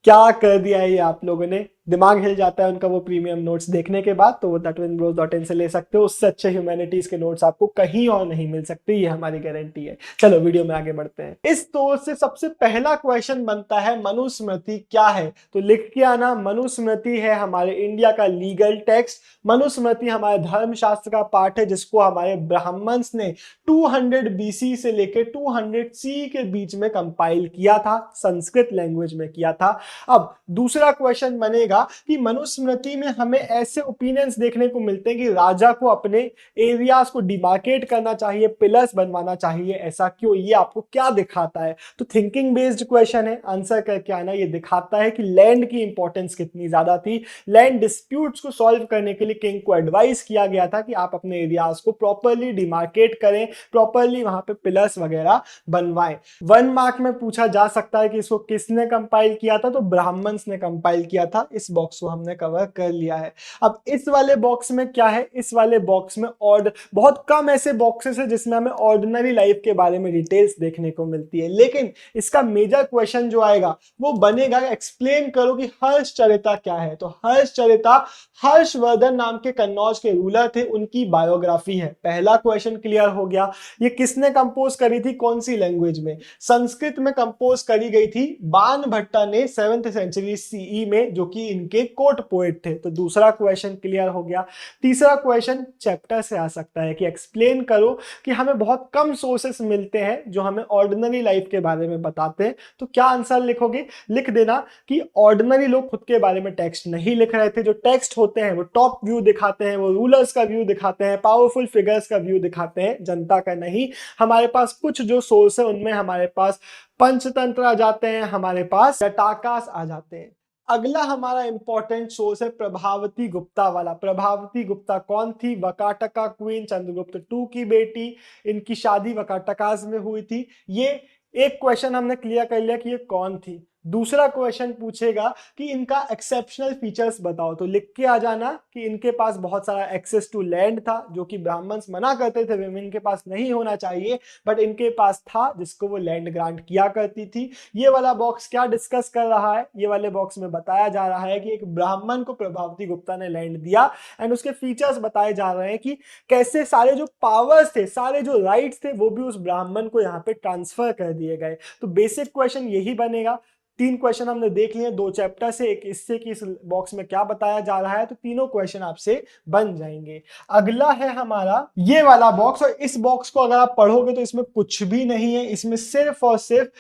क्या कर दिया है ये आप लोगों ने, दिमाग हिल जाता है उनका वो प्रीमियम नोट्स देखने के बाद। तो वो thetwinbros.in से ले सकते हो। उससे अच्छे ह्यूमैनिटीज के नोट्स आपको कहीं और नहीं मिल सकते, ये हमारी गारंटी है। चलो वीडियो में आगे बढ़ते हैं। इस तौर से सबसे पहला क्वेश्चन बनता है मनुस्मृति क्या है, तो लिख के आना। मनुस्मृति है हमारे इंडिया का लीगल टेक्स्ट। मनुस्मृति हमारे धर्मशास्त्र का पार्ट है, जिसको हमारे ब्राह्मण्स ने 200 BC से लेकर 200 CE के बीच में कंपाइल किया था, संस्कृत लैंग्वेज में किया था। अब दूसरा क्वेश्चन बनेगा कि मनुस्मृति में हमें ऐसे ओपिनियंस देखने को मिलते हैं कि राजा को अपने एरियाज को डिमार्केट करना चाहिए, पिलर्स बनवाना चाहिए। ऐसा क्यों? ये आपको क्या दिखाता है? तो थिंकिंग बेस्ड क्वेश्चन है, आंसर करके आना। ये दिखाता है कि लैंड की इंपॉर्टेंस कितनी ज्यादा थी। लैंड डिस्प्यूट्स को सॉल्व करने के लिए किंग को एडवाइस किया गया था कि आप अपने एरियाज को प्रॉपरली डिमार्केट करें, प्रॉपरली वहां पे पिलर्स वगैरह बनवाएं। 1 मार्क में पूछा जा सकता है कि इसको किसने कंपाइल किया था, तो ब्राह्मण्स ने कंपाइल किया था। इस बॉक्स को हमने कवर कर लिया है। अब इस वाले बॉक्स में क्या है? इस वाले बॉक्स में और बहुत कम ऐसे बॉक्सेस है जिसमें हमें ऑर्डिनरी लाइफ के बारे में डिटेल्स देखने को मिलती है। लेकिन इसका मेजर क्वेश्चन जो आएगा वो बनेगा, एक्सप्लेन करो कि हर्षचरिता क्या है। तो हर्षचरिता हर्षवर्धन नाम के कन्नौज के रूलर थे, उनकी बायोग्राफी है। पहला क्वेश्चन क्लियर हो गया। ये किसने कंपोज करी थी, कौन सी लैंग्वेज में? संस्कृत में कंपोज करी गई थी। बाणभट्टा ने 7th सेंचुरी CE में, जो कि इनके कोर्ट पोएट थे। तो दूसरा क्वेश्चन क्लियर हो गया। तीसरा क्वेश्चन चैप्टर से आ सकता है कि एक्सप्लेन करो कि हमें बहुत कम सोर्सेस मिलते हैं जो हमें ऑर्डिनरी लाइफ के बारे में बताते हैं। तो क्या आंसर लिखोगे? लिख देना कि ऑर्डिनरी लोग खुद के बारे में टेक्स्ट नहीं लिख रहे थे। जो टेक्स्ट होते हैं वो टॉप व्यू दिखाते हैं, वो रूलर्स का व्यू दिखाते हैं, पावरफुल फिगर्स का व्यू दिखाते हैं, जनता का नहीं। हमारे पास कुछ जो सोर्स है उनमें हमारे पास पंचतंत्र आ जाते हैं, हमारे पास जटाकास आ जाते हैं। अगला हमारा इंपॉर्टेंट सोर्स है प्रभावती गुप्ता वाला। प्रभावती गुप्ता कौन थी? वकाटका क्वीन, चंद्रगुप्त टू की बेटी। इनकी शादी वकाटकास में हुई थी। ये एक क्वेश्चन हमने क्लियर कर लिया कि ये कौन थी। दूसरा क्वेश्चन पूछेगा कि इनका एक्सेप्शनल फीचर्स बताओ। तो लिख के आ जाना कि इनके पास बहुत सारा एक्सेस टू लैंड था, जो कि ब्राह्मण्स मना करते थे विमेन के पास नहीं होना चाहिए, बट इनके पास था, जिसको वो लैंड ग्रांट किया करती थी। ये वाला बॉक्स क्या डिस्कस कर रहा है? ये वाले बॉक्स में बताया जा रहा है कि एक ब्राह्मण को प्रभावती गुप्ता ने लैंड दिया एंड उसके फीचर्स बताए जा रहे हैं कि कैसे सारे जो पावर्स थे, सारे जो राइट्स थे, वो भी उस ब्राह्मण को यहाँ पे ट्रांसफर कर दिए गए। तो बेसिक क्वेश्चन यही बनेगा। 3 क्वेश्चन हमने देख लिए, 2 चैप्टर से, एक इससे कि इस बॉक्स में क्या बताया जा रहा है। तो तीनों क्वेश्चन आपसे बन जाएंगे। अगला है हमारा ये वाला बॉक्स, और इस बॉक्स को अगर आप पढ़ोगे तो इसमें कुछ भी नहीं है। इसमें सिर्फ और सिर्फ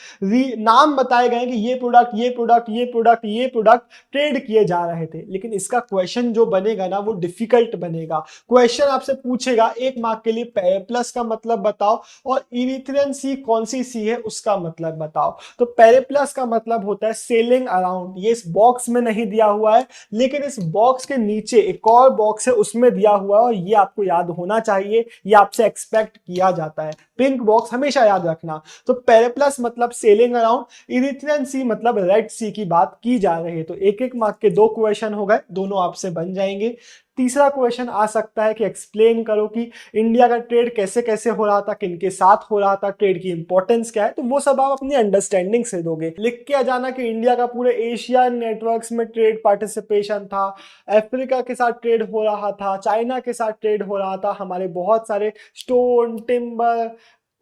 नाम बताए गए कि ये प्रोडक्ट, ये प्रोडक्ट, ये प्रोडक्ट, ये प्रोडक्ट ट्रेड किए जा रहे थे। लेकिन इसका क्वेश्चन जो बनेगा ना वो डिफिकल्ट बनेगा। क्वेश्चन आपसे पूछेगा 1 मार्क के लिए पेरिप्लस का मतलब बताओ और इरिथ्रियन सी कौन सी सी है उसका मतलब बताओ। तो पेरिप्लस का मतलब होता है सेलिंग अराउंड। ये इस बॉक्स में नहीं दिया हुआ है, लेकिन इस बॉक्स के नीचे एक और बॉक्स है उसमें दिया हुआ है, और ये आपको याद होना चाहिए, ये आपसे एक्सपेक्ट किया जाता है। पिंक बॉक्स हमेशा याद रखना। तो पेरिप्लस मतलब सेलिंग अराउंड, इरिथ्रियन सी मतलब रेड सी की बात की जा रही है। तो 1-1 मार्क के 2 क्वेश्चन हो गए, दोनों आपसे बन जाएंगे। तीसरा क्वेश्चन आ सकता है कि एक्सप्लेन करो कि इंडिया का ट्रेड कैसे कैसे हो रहा था, किनके साथ हो रहा था, ट्रेड की इंपॉर्टेंस क्या है। तो वो सब आप अपनी अंडरस्टैंडिंग से दोगे। लिख के आ जाना कि इंडिया का पूरे एशिया नेटवर्क्स में ट्रेड पार्टिसिपेशन था, अफ्रीका के साथ ट्रेड हो रहा था, चाइना के साथ ट्रेड हो रहा था, हमारे बहुत सारे स्टोन, टिम्बर,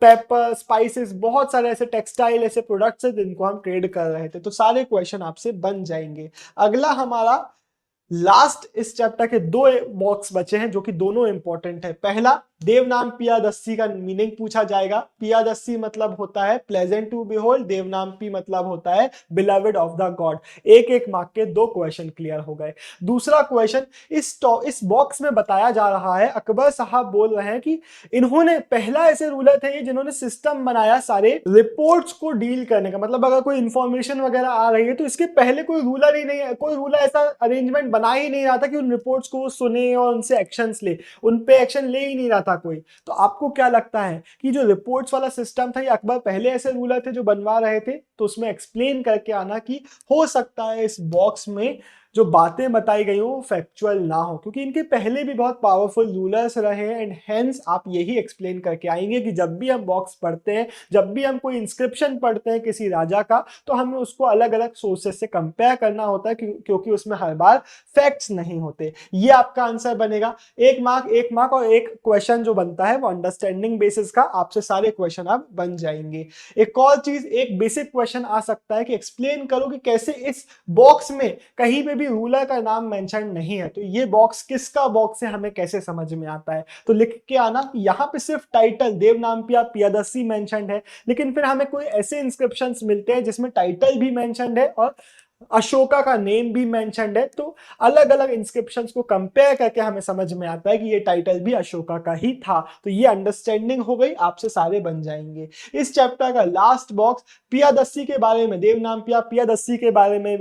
पेपर, स्पाइसेस, बहुत सारे ऐसे टेक्सटाइल ऐसे प्रोडक्ट्स हैं जिनको हम ट्रेड कर रहे थे। तो सारे क्वेश्चन आपसे बन जाएंगे। अगला हमारा लास्ट इस चैप्टर के 2 बॉक्स बचे हैं जो कि दोनों इंपॉर्टेंट है। पहला, देवनाम पियादस्सी का मीनिंग पूछा जाएगा। पियादस्सी मतलब होता है प्लेजेंट टू बिहोल्ड, देवनाम्पी मतलब होता है beloved of the God. 1-1 mark के 2 क्वेश्चन क्लियर हो गए। दूसरा क्वेश्चन इस बॉक्स में बताया जा रहा है, अकबर साहब बोल रहे हैं कि इन्होंने पहला ऐसे रूलर थे जिन्होंने सिस्टम बनाया सारे रिपोर्ट्स को डील करने का। मतलब अगर कोई इंफॉर्मेशन वगैरह आ रही है तो इसके पहले कोई रूलर ही नहीं है, कोई रूलर ऐसा अरेंजमेंट बना ही नहीं रहा था कि उन रिपोर्ट्स को सुने और उनसे एक्शंस ले, उन पे एक्शन ले ही नहीं रहा था कोई। तो आपको क्या लगता है कि जो रिपोर्ट्स वाला सिस्टम था ये अकबर पहले ऐसे रूलर थे जो बनवा रहे थे? तो उसमें एक्सप्लेन करके आना कि हो सकता है इस बॉक्स में जो बातें बताई गई हो फैक्चुअल ना हो, क्योंकि इनके पहले भी बहुत पावरफुल रूलर्स रहे हैं। एंड हेंस आप यही एक्सप्लेन करके आएंगे कि जब भी हम बॉक्स पढ़ते हैं, जब भी हम कोई इंस्क्रिप्शन पढ़ते हैं किसी राजा का, तो हमें उसको अलग अलग सोर्सेस से कंपेयर करना होता है, क्योंकि उसमें हर बार फैक्ट्स नहीं होते। ये आपका आंसर बनेगा। 1 मार्क और एक क्वेश्चन जो बनता है वो अंडरस्टैंडिंग बेसिस का, आपसे सारे क्वेश्चन अब बन जाएंगे। एक और चीज, एक बेसिक क्वेश्चन आ सकता है कि एक्सप्लेन करो कि कैसे इस बॉक्स में कहीं पे भी रूलर का नाम मेंशन नहीं है। तो ये बॉक्स किसका बॉक्स है, हमें कैसे समझ में आता है? तो लिख के आना, यहाँ पे सिर्फ टाइटल देवनाम्पिया पियादस्सी मेंशन्ड है, लेकिन फिर हमें कोई ऐसे इंस्क्रिप्शंस मिलते हैं जिसमें टाइटल भी मेंशन्ड है और अशोका का नेम भी मेंशन्ड है। तो अलग अलग इंस्क्रिप्शंस को कंपेयर करके हमें समझ में आता है कि ये टाइटल भी अशोका का ही था। तो ये अंडरस्टैंडिंग हो गई, आपसे सारे बन जाएंगे। इस चैप्टर का लास्ट बॉक्स पियादस्सी के बारे में, देवनाम्पिया पियादस्सी के बारे में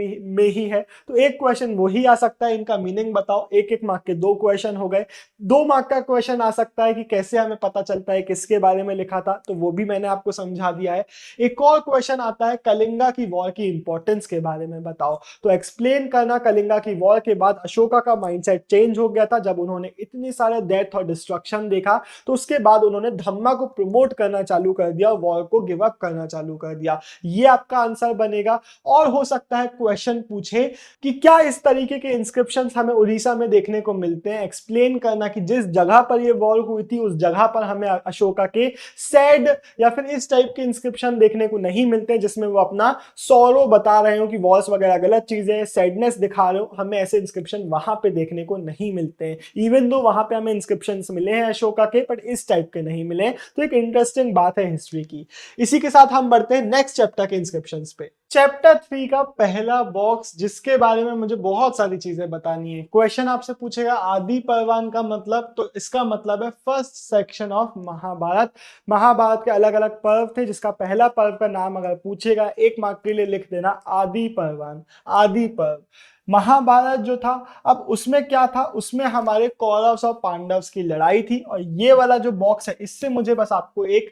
ही है। तो एक क्वेश्चन वही आ सकता है, इनका मीनिंग बताओ। 1-1 मार्क के 2 क्वेश्चन हो गए। 2 मार्क का क्वेश्चन आ सकता है कि कैसे हमें पता चलता है किसके बारे में लिखा था, तो वो भी मैंने आपको समझा दिया है। एक और क्वेश्चन आता है कलिंगा की वॉर की इंपॉर्टेंस के बारे में बताओ। तो एक्सप्लेन करना, कलिंगा की वॉर के बाद अशोका का माइंडसेट चेंज हो गया था। जब उन्होंने इतनी सारे डेथ और डिस्ट्रक्शन देखा तो उसके बाद उन्होंने धम्मा को प्रमोट करना चालू कर दिया, वॉर को गिव अप करना चालू कर दिया। ये आपका आंसर बनेगा। और हो सकता है क्वेश्चन पूछे कि क्या इस तरीके के इंस्क्रिप्शंस हमें उड़ीसा में देखने को मिलते हैं। एक्सप्लेन करना कि जिस जगह पर ये वॉर हुई थी उस जगह पर हमें अशोका के सैड या फिर इस टाइप के इंस्क्रिप्शन देखने को नहीं मिलते जिसमें वो अपना सॉरो बता रहे हो कि वॉर्स वगैरह गलत चीजें हैं, सैडनेस दिखा रहे हो, हमें ऐसे इंस्क्रिप्शन वहां पे देखने को नहीं मिलते हैं। इवन दो वहां पे हमें इंस्क्रिप्शन मिले हैं अशोका के, बट इस टाइप के नहीं मिले। तो एक इंटरेस्टिंग बात है हिस्ट्री की। इसी के साथ हम बढ़ते हैं नेक्स्ट चैप्टर के इंस्क्रिप्शन पे। चैप्टर 3 का पहला बॉक्स, जिसके बारे में मुझे बहुत सारी चीजें बतानी है। क्वेश्चन आपसे पूछेगा आदि परवान का मतलब, तो इसका मतलब है first section of Mahabharata. Mahabharata के अलग अलग पर्व थे, जिसका पहला पर्व का नाम अगर पूछेगा 1 मार्क के लिए लिख देना आदि परवान, आदि पर्व। महाभारत जो था, अब उसमें क्या था, उसमें हमारे कौरव्स और पांडव्स की लड़ाई थी। और ये वाला जो बॉक्स है, इससे मुझे बस आपको एक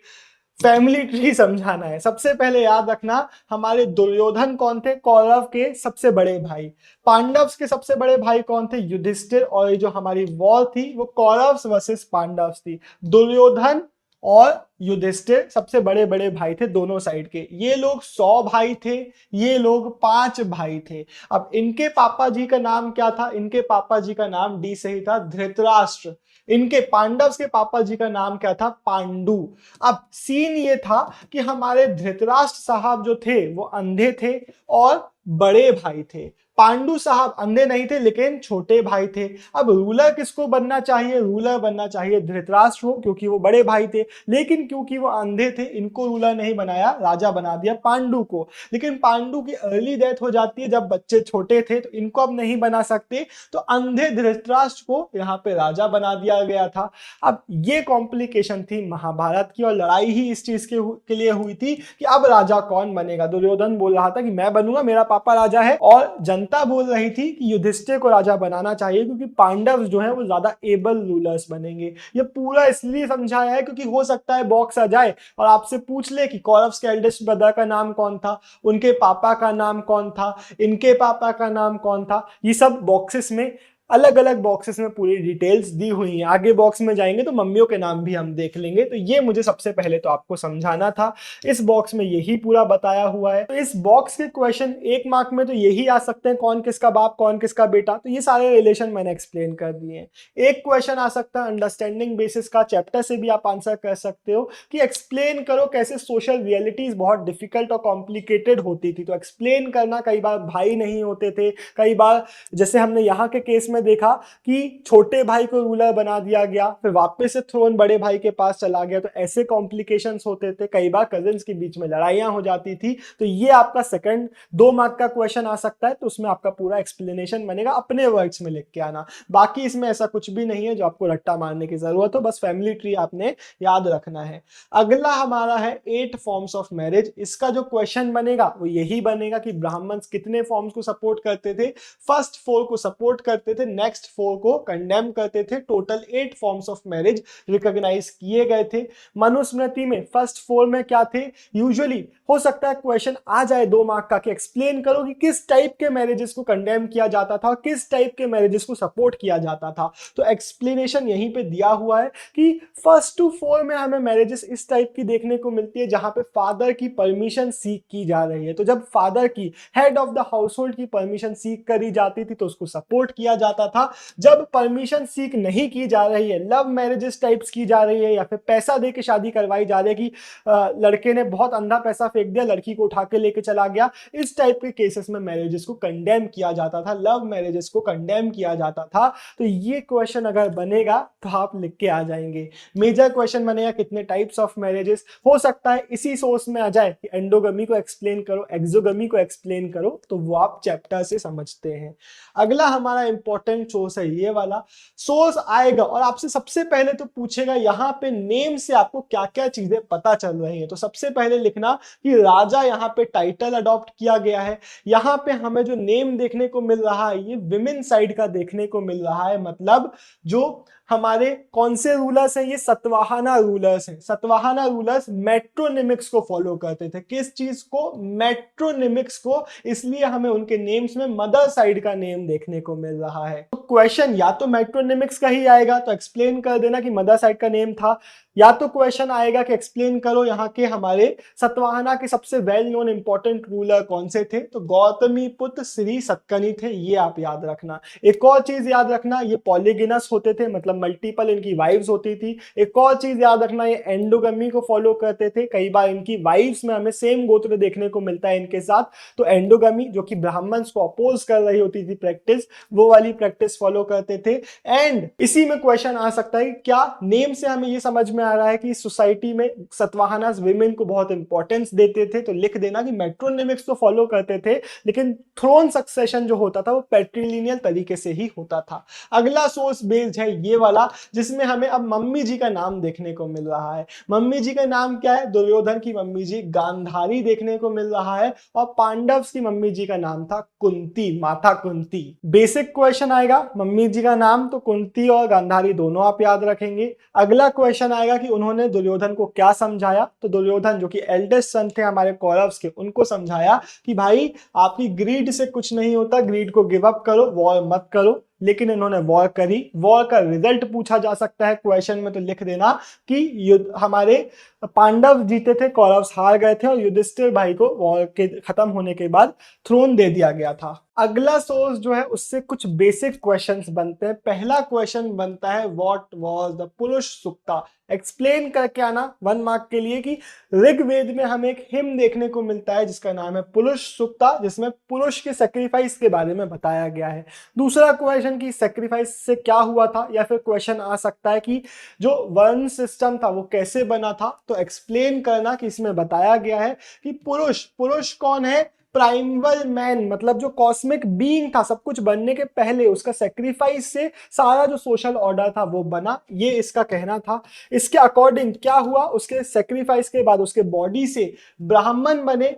फैमिली ट्री समझाना है। सबसे पहले याद रखना, हमारे दुर्योधन कौन थे, कौरव के सबसे बड़े भाई। पांडव्स के सबसे बड़े भाई कौन थे, युधिष्ठिर। और ये जो हमारी वॉर थी वो कौरव्स वर्सेस पांडव्स थी। दुर्योधन और युधिष्ठिर सबसे बड़े बड़े भाई थे दोनों साइड के। ये लोग 100 भाई थे, ये लोग 5 भाई थे। अब इनके पापा जी का नाम क्या था, इनके पापा जी का नाम डी से ही था, धृतराष्ट्र। इनके पांडव्स के पापा जी का नाम क्या था, पांडु। अब सीन ये था कि हमारे धृतराष्ट्र साहब जो थे वो अंधे थे और बड़े भाई थे। पांडु साहब अंधे नहीं थे लेकिन छोटे भाई थे। अब रूलर किसको बनना चाहिए, रूलर बनना चाहिए धृतराष्ट्र को, क्योंकि वो बड़े भाई थे। लेकिन क्योंकि वो अंधे थे, इनको रूलर नहीं बनाया, राजा बना दिया पांडु को। लेकिन पांडु की अर्ली डेथ हो जाती है जब बच्चे छोटे थे, तो इनको अब नहीं बना सकते, तो अंधे धृतराष्ट्र को यहाँ पे राजा बना दिया गया था। अब ये कॉम्प्लिकेशन थी महाभारत की, और लड़ाई ही इस चीज के लिए हुई थी कि अब राजा कौन बनेगा। दुर्योधन बोल रहा था कि मैं बनूंगा, मेरा पापा राजा है, और जनता बोल रही थी कि युधिष्ठिर को राजा बनाना चाहिए, क्योंकि पांडव जो है वो ज्यादा एबल रूलर्स बनेंगे। ये पूरा इसलिए समझाया है क्योंकि हो सकता है बॉक्स आ जाए और आपसे पूछ ले कि कौरव्स के एल्डेस्ट ब्रदर का नाम कौन था, उनके पापा का नाम कौन था, इनके पापा का नाम कौन था। ये सब बॉक्सेस में, अलग अलग बॉक्सेस में पूरी डिटेल्स दी हुई हैं। आगे बॉक्स में जाएंगे तो मम्मियों के नाम भी हम देख लेंगे। तो ये मुझे सबसे पहले तो आपको समझाना था। इस बॉक्स में यही पूरा बताया हुआ है। तो इस बॉक्स के क्वेश्चन 1 मार्क में तो यही आ सकते हैं, कौन किसका बाप, कौन किसका बेटा। तो ये सारे रिलेशन मैंने एक्सप्लेन कर दिए हैं। एक क्वेश्चन आ सकता है अंडरस्टैंडिंग बेसिस का, चैप्टर से भी आप आंसर कर सकते हो कि एक्सप्लेन करो कैसे सोशल रियलिटीज बहुत डिफिकल्ट और कॉम्प्लिकेटेड होती थी। तो एक्सप्लेन करना, कई बार भाई नहीं होते थे, कई बार जैसे हमने यहाँ के केस में देखा कि छोटे भाई को रूलर बना दिया गया, फिर वापस से थ्रोन बड़े भाई के पास चला गया। तो ऐसे कॉम्प्लिकेशंस होते थे, कई बार कजिन्स के बीच में लड़ाइयां हो जाती थी। तो ये आपका सेकंड 2 मार्क का क्वेश्चन आ सकता है। तो उसमें आपका पूरा एक्सप्लेनेशन बनेगा, अपने वर्ड्स में लिख के आना। बाकी इसमें ऐसा कुछ भी नहीं है जो आपको रट्टा मारने की जरूरत हो, बस फैमिली ट्री आपने याद रखना है। अगला हमारा है 8 फॉर्म्स ऑफ मैरिज। इसका जो क्वेश्चन बनेगा वो यही बनेगा कि ब्राह्मण्स कितने फॉर्म्स को सपोर्ट करते थे। फर्स्ट 4 को सपोर्ट करते थे, नेक्स्ट 4 को कंडेम करते थे। Total 8 forms of marriage recognise किए गए थे। मनुस्मृति में फर्स्ट 4 में क्या थे, यूजुअली हो सकता है क्वेश्चन आ जाए 2 मार्क का कि एक्सप्लेन करो कि किस टाइप के मैरिजेस को कंडेम किया जाता था और किस टाइप के मैरिजेस को सपोर्ट किया जाता था। तो एक्सप्लेनेशन यहीं पे दिया हुआ है कि फर्स्ट टू 4 में हमें मैरिजेस इस टाइप की देखने को मिलती है जहां पे फादर की परमिशन सीख की जा रही है। तो जब फादर की, head of the house hold की परमिशन सीख करी जाती थी तो उसको सपोर्ट किया जाता था। जब परमिशन सीख नहीं की जा रही है, लव मैरिजेस टाइप्स की जा रही है, या फिर पैसा दे के शादी करवाई जा रही है कि लड़के ने बहुत अंधा पैसा फेंक दिया, लड़की को उठा के लेके चला गया, इस टाइप के केसेस में मैरिजेस को कंडेम किया जाता था, लव मैरिजेस को कंडेम किया जाता था। तो ये क्वेश्चन अगर बनेगा तो आप लिख के आ जाएंगे। मेजर क्वेश्चन बनेगा कितने टाइप्स ऑफ मैरिजेस। हो सकता है इसी सोर्स में आ जाए कि एंडोगमी को एक्सप्लेन करो, एक्सोगमी को एक्सप्लेन करो, तो वो आप चैप्टर से समझते हैं। अगला हमारा इंपॉर्टेंट सोर्स है ये वाला। सोर्स आएगा और आपसे सबसे पहले तो पूछेगा यहाँ पे नेम से आपको क्या क्या चीजें पता चल रही है। तो सबसे पहले लिखना कि राजा यहाँ पे टाइटल अडॉप्ट किया गया है। यहाँ पे हमें जो नेम देखने को मिल रहा है ये विमेन साइड का देखने को मिल रहा है, मतलब जो हमारे कौन से रूलर्स हैं, ये सतवाहना रूलर्स हैं। सतवाहना रूलर्स मेट्रोनिमिक्स को फॉलो करते थे। किस चीज को, मेट्रोनिमिक्स को। इसलिए हमें उनके नेम्स में मदर साइड का नेम देखने को मिल रहा है। है। तो क्वेश्चन या तो मेट्रोनिमिक्स का ही आएगा, तो एक्सप्लेन कर देना कि मदर साइड का नेम था, या तो क्वेश्चन आएगा कि एक्सप्लेन करो यहाँ के हमारे सतवाहना के सबसे वेल नोन इंपॉर्टेंट रूलर कौन से थे, तो गौतमी पुत्र श्री सतकर्णी थे, ये आप याद रखना। एक और चीज याद रखना, ये पॉलीगिनस होते थे, मतलब मल्टीपल इनकी वाइव्स होती थी। एक और चीज याद रखना, ये एंडोगमी को फॉलो करते थे, कई बार इनकी वाइव्स में हमें सेम गोत्र देखने को मिलता है इनके साथ, तो एंडोगमी जो कि ब्राह्मण्स को अपोज कर रही होती थी प्रैक्टिस, वो वाली प्रैक्टिस फॉलो करते थे। एंड इसी में क्वेश्चन आ सकता है, क्या नेम से हमें ये समझ में आ रहा है कि सोसाइटी में सतवाहनास विमेन को बहुत इंपॉर्टेंस देते थे, तो लिख देना कि मेट्रोनिमिक्स तो फॉलो करते थे, लेकिन थ्रोन सक्सेशन जो होता था वो पैट्रिलिनियल तरीके से ही होता था। अगला सोर्स बेस्ड है ये वाला, जिसमें हमें अब मम्मी जी का नाम देखने को मिल रहा है। मम्मी जी का नाम क्या है? दुर्योधन की मम्मी जी गांधारी देखने को मिल रहा है, और पांडव्स की मम्मी जी का नाम था कुंती, माता कुंती। बेसिक क्वेश्चन आएगा, मम्मी जी का नाम तो कुंती और गांधारी दोनों आप याद रखेंगे। अगला क्वेश्चन आएगा कि उन्होंने दुर्योधन को क्या समझाया, तो दुर्योधन जो कि एल्डेस्ट सन थे हमारे कौरव्स के, उनको समझाया कि भाई आपकी ग्रीड से कुछ नहीं होता, ग्रीड को गिव अप करो, वॉर मत करो। लेकिन इन्होंने वॉर करी। वॉर का रिजल्ट पूछा जा सकता है क्वेश्चन में, तो लिख देना कि युद्ध हमारे पांडव जीते थे, कौरव्स हार गए थे, और युधिष्ठिर भाई को वॉर के खत्म होने के बाद थ्रोन दे दिया गया था। अगला सोर्स जो है उससे कुछ बेसिक क्वेश्चंस बनते हैं। पहला क्वेश्चन बनता है व्हाट वाज द पुरुष सूक्ता। एक्सप्लेन करके आना 1 मार्क के लिए कि ऋग्वेद में हमें एक हिम देखने को मिलता है जिसका नाम है पुरुष सूक्ता, जिसमें पुरुष के सेक्रीफाइस के बारे में बताया गया है। दूसरा क्वेश्चन की सेक्रीफाइस से क्या हुआ था, या फिर क्वेश्चन आ सकता है कि जो वर्ण सिस्टम था वो कैसे बना था, तो एक्सप्लेन करना कि इसमें बताया गया है कि पुरुष कौन है? प्राइमल मैन, मतलब जो कॉस्मिक बीइंग था सब कुछ बनने के पहले, उसका सेक्रीफाइस से सारा जो सोशल ऑर्डर था वो बना, ये इसका कहना था। इसके अकॉर्डिंग क्या हुआ, उसके सेक्रीफाइस के बाद उसके बॉडी से ब्राह्मण बने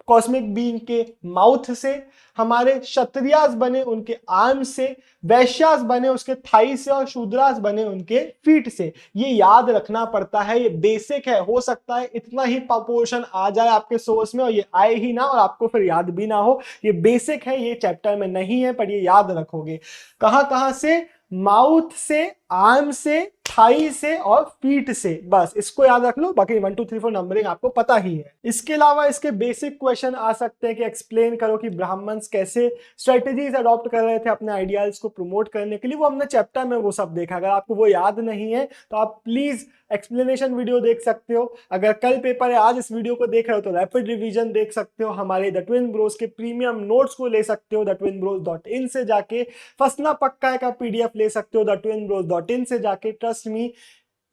कॉस्मिक बीइंग के माउथ से, हमारे क्षत्रियास बने उनके आर्म से, वैश्यास बने उसके थाई से, और शूद्रास बने उनके फीट से। ये याद रखना पड़ता है, ये बेसिक है। हो सकता है इतना ही प्रोपोर्शन आ जाए आपके सोर्स में और ये आए ही ना और आपको फिर याद भी ना हो। ये बेसिक है, ये चैप्टर में नहीं है, पर ये याद रखोगे। कहां कहां से? माउथ से, आर्म से, थाई से और फीट से। बस इसको याद रख लो, बाकी 1 2 3 4 नंबरिंग आपको पता ही है। इसके अलावा इसके बेसिक क्वेश्चन आ सकते हैं कि एक्सप्लेन करो कि ब्राह्मण्स कैसे स्ट्रेटेजीज अडॉप्ट कर रहे थे अपने आइडियाल्स को प्रमोट करने के लिए। वो हमने चैप्टर में वो सब देखा। अगर आपको वो याद नहीं है तो आप प्लीज एक्सप्लेनेशन वीडियो देख सकते हो। अगर कल पेपर है, आज इस वीडियो को देख रहे हो तो रैपिड रिवीजन देख सकते हो। हमारे द ट्विन ब्रोस के प्रीमियम नोट्स को ले सकते हो thetwinbros.in से जाके। फसना पक्का का पीडीएफ ले सकते हो thetwinbros.in से जाके। ट्रस्ट मी,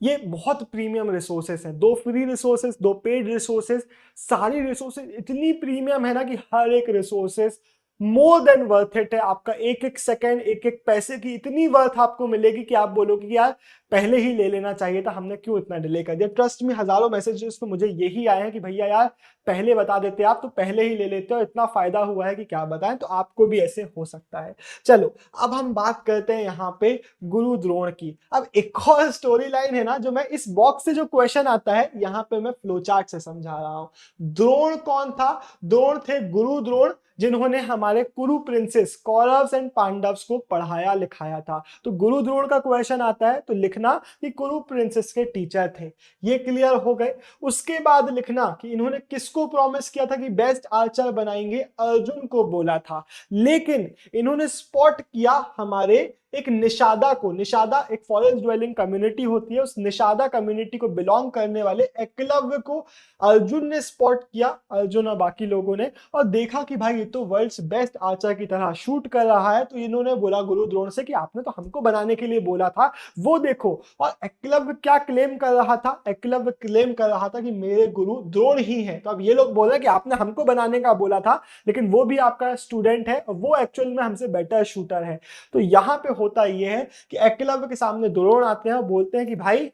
ये बहुत प्रीमियम रिसोर्सेस हैं। 2 फ्री रिसोर्सेस, 2 पेड रिसोर्सेस, सारी रिसोर्सेस इतनी प्रीमियम है ना कि हर एक resources more than worth it है। आपका एक एक सेकंड, एक एक पैसे की इतनी वर्थ आपको मिलेगी कि आप बोलोगे कि यार पहले ही ले लेना चाहिए था, हमने क्यों इतना डिले कर दिया। ट्रस्ट में हजारों मैसेजेस तो मुझे यही आए हैं कि भैया यार पहले बता देते आप तो पहले ही ले लेते हो, इतना फायदा हुआ है कि क्या बताएं। तो आपको भी ऐसे हो सकता है। चलो अब हम बात करते हैं यहाँ पे गुरु द्रोण की। अब एक और स्टोरी लाइन है ना, जो मैं इस बॉक्स से जो क्वेश्चन आता है यहाँ पे मैं फ्लो चार्ट से समझा रहा हूँ। द्रोण कौन था? द्रोण थे गुरु द्रोण, जिन्होंने हमारे कुरु प्रिंसेस कौरव्स एंड पांडव्स को पढ़ाया लिखाया था। तो गुरु द्रोण का क्वेश्चन आता है तो लिखना कि कुरु प्रिंसेस के टीचर थे। ये क्लियर हो गए। उसके बाद लिखना कि इन्होंने किसको प्रॉमिस किया था कि बेस्ट आर्चर बनाएंगे, अर्जुन को बोला था। लेकिन इन्होंने स्पॉट किया हमारे एक निषादा को। निषादा एक फॉरेस्ट ड्वेलिंग कम्युनिटी होती है, उस निषादा कम्युनिटी को बिलोंग करने वाले एकलव्य को अर्जुन ने स्पॉट किया, अर्जुन और बाकी लोगों ने, और देखा कि भाई ये तो वर्ल्ड्स बेस्ट आर्चर की तरह शूट कर रहा है। तो इन्होंने बोला गुरु द्रोण से कि आपने तो हमको बनाने के लिए बोला था, वो देखो। और एकलव्य क्या क्लेम कर रहा था? एकलव्य क्लेम कर रहा था कि मेरे गुरु द्रोण ही हैं। तो अब ये लोग बोल रहे हैं कि आपने हमको बनाने का बोला था, लेकिन वो भी आपका स्टूडेंट है और वो एक्चुअल में हमसे बेटर शूटर है। तो यहाँ पे होता यह है कि एकलव्य के सामने द्रोण आते हैं और बोलते हैं कि भाई